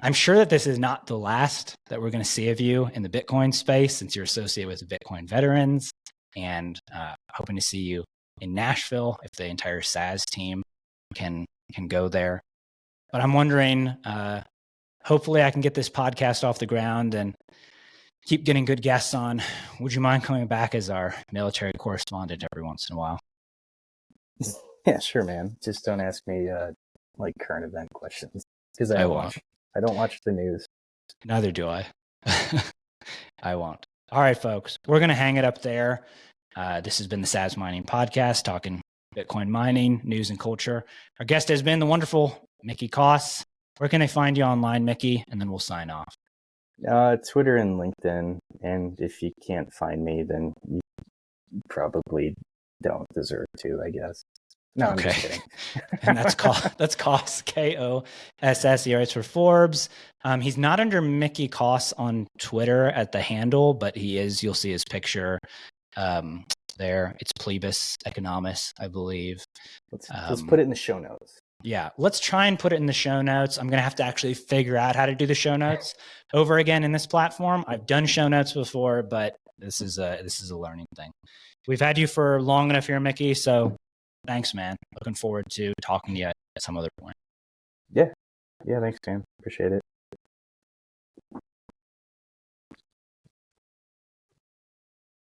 I'm sure that this is not the last that we're going to see of you in the Bitcoin space, since you're associated with the Bitcoin veterans, and hoping to see you in Nashville if the entire Saz team can go there. But I'm wondering, hopefully I can get this podcast off the ground and keep getting good guests on. Would you mind coming back as our military correspondent every once in a while? Yeah, sure, man. Just don't ask me like current event questions, because I don't watch the news. Neither do I. I won't. All right, folks, we're going to hang it up there. This has been the Sazmining Podcast, talking Bitcoin mining, news, and culture. Our guest has been the wonderful Mickey Koss. Where can they find you online, Mickey? And then we'll sign off. Twitter and LinkedIn. And if you can't find me, then you probably don't deserve to, I guess. No, I'm just kidding. And that's Koss, Koss. He writes for Forbes. He's not under Mickey Koss on Twitter at the handle, but he is. You'll see his picture there. It's Plebis Economus, I believe. Let's put it in the show notes. Yeah, let's try and put it in the show notes. I'm going to have to actually figure out how to do the show notes over again in this platform. I've done show notes before, but this is a learning thing. We've had you for long enough here, Mickey, so thanks, man. Looking forward to talking to you at some other point. Yeah, thanks, man. Appreciate it.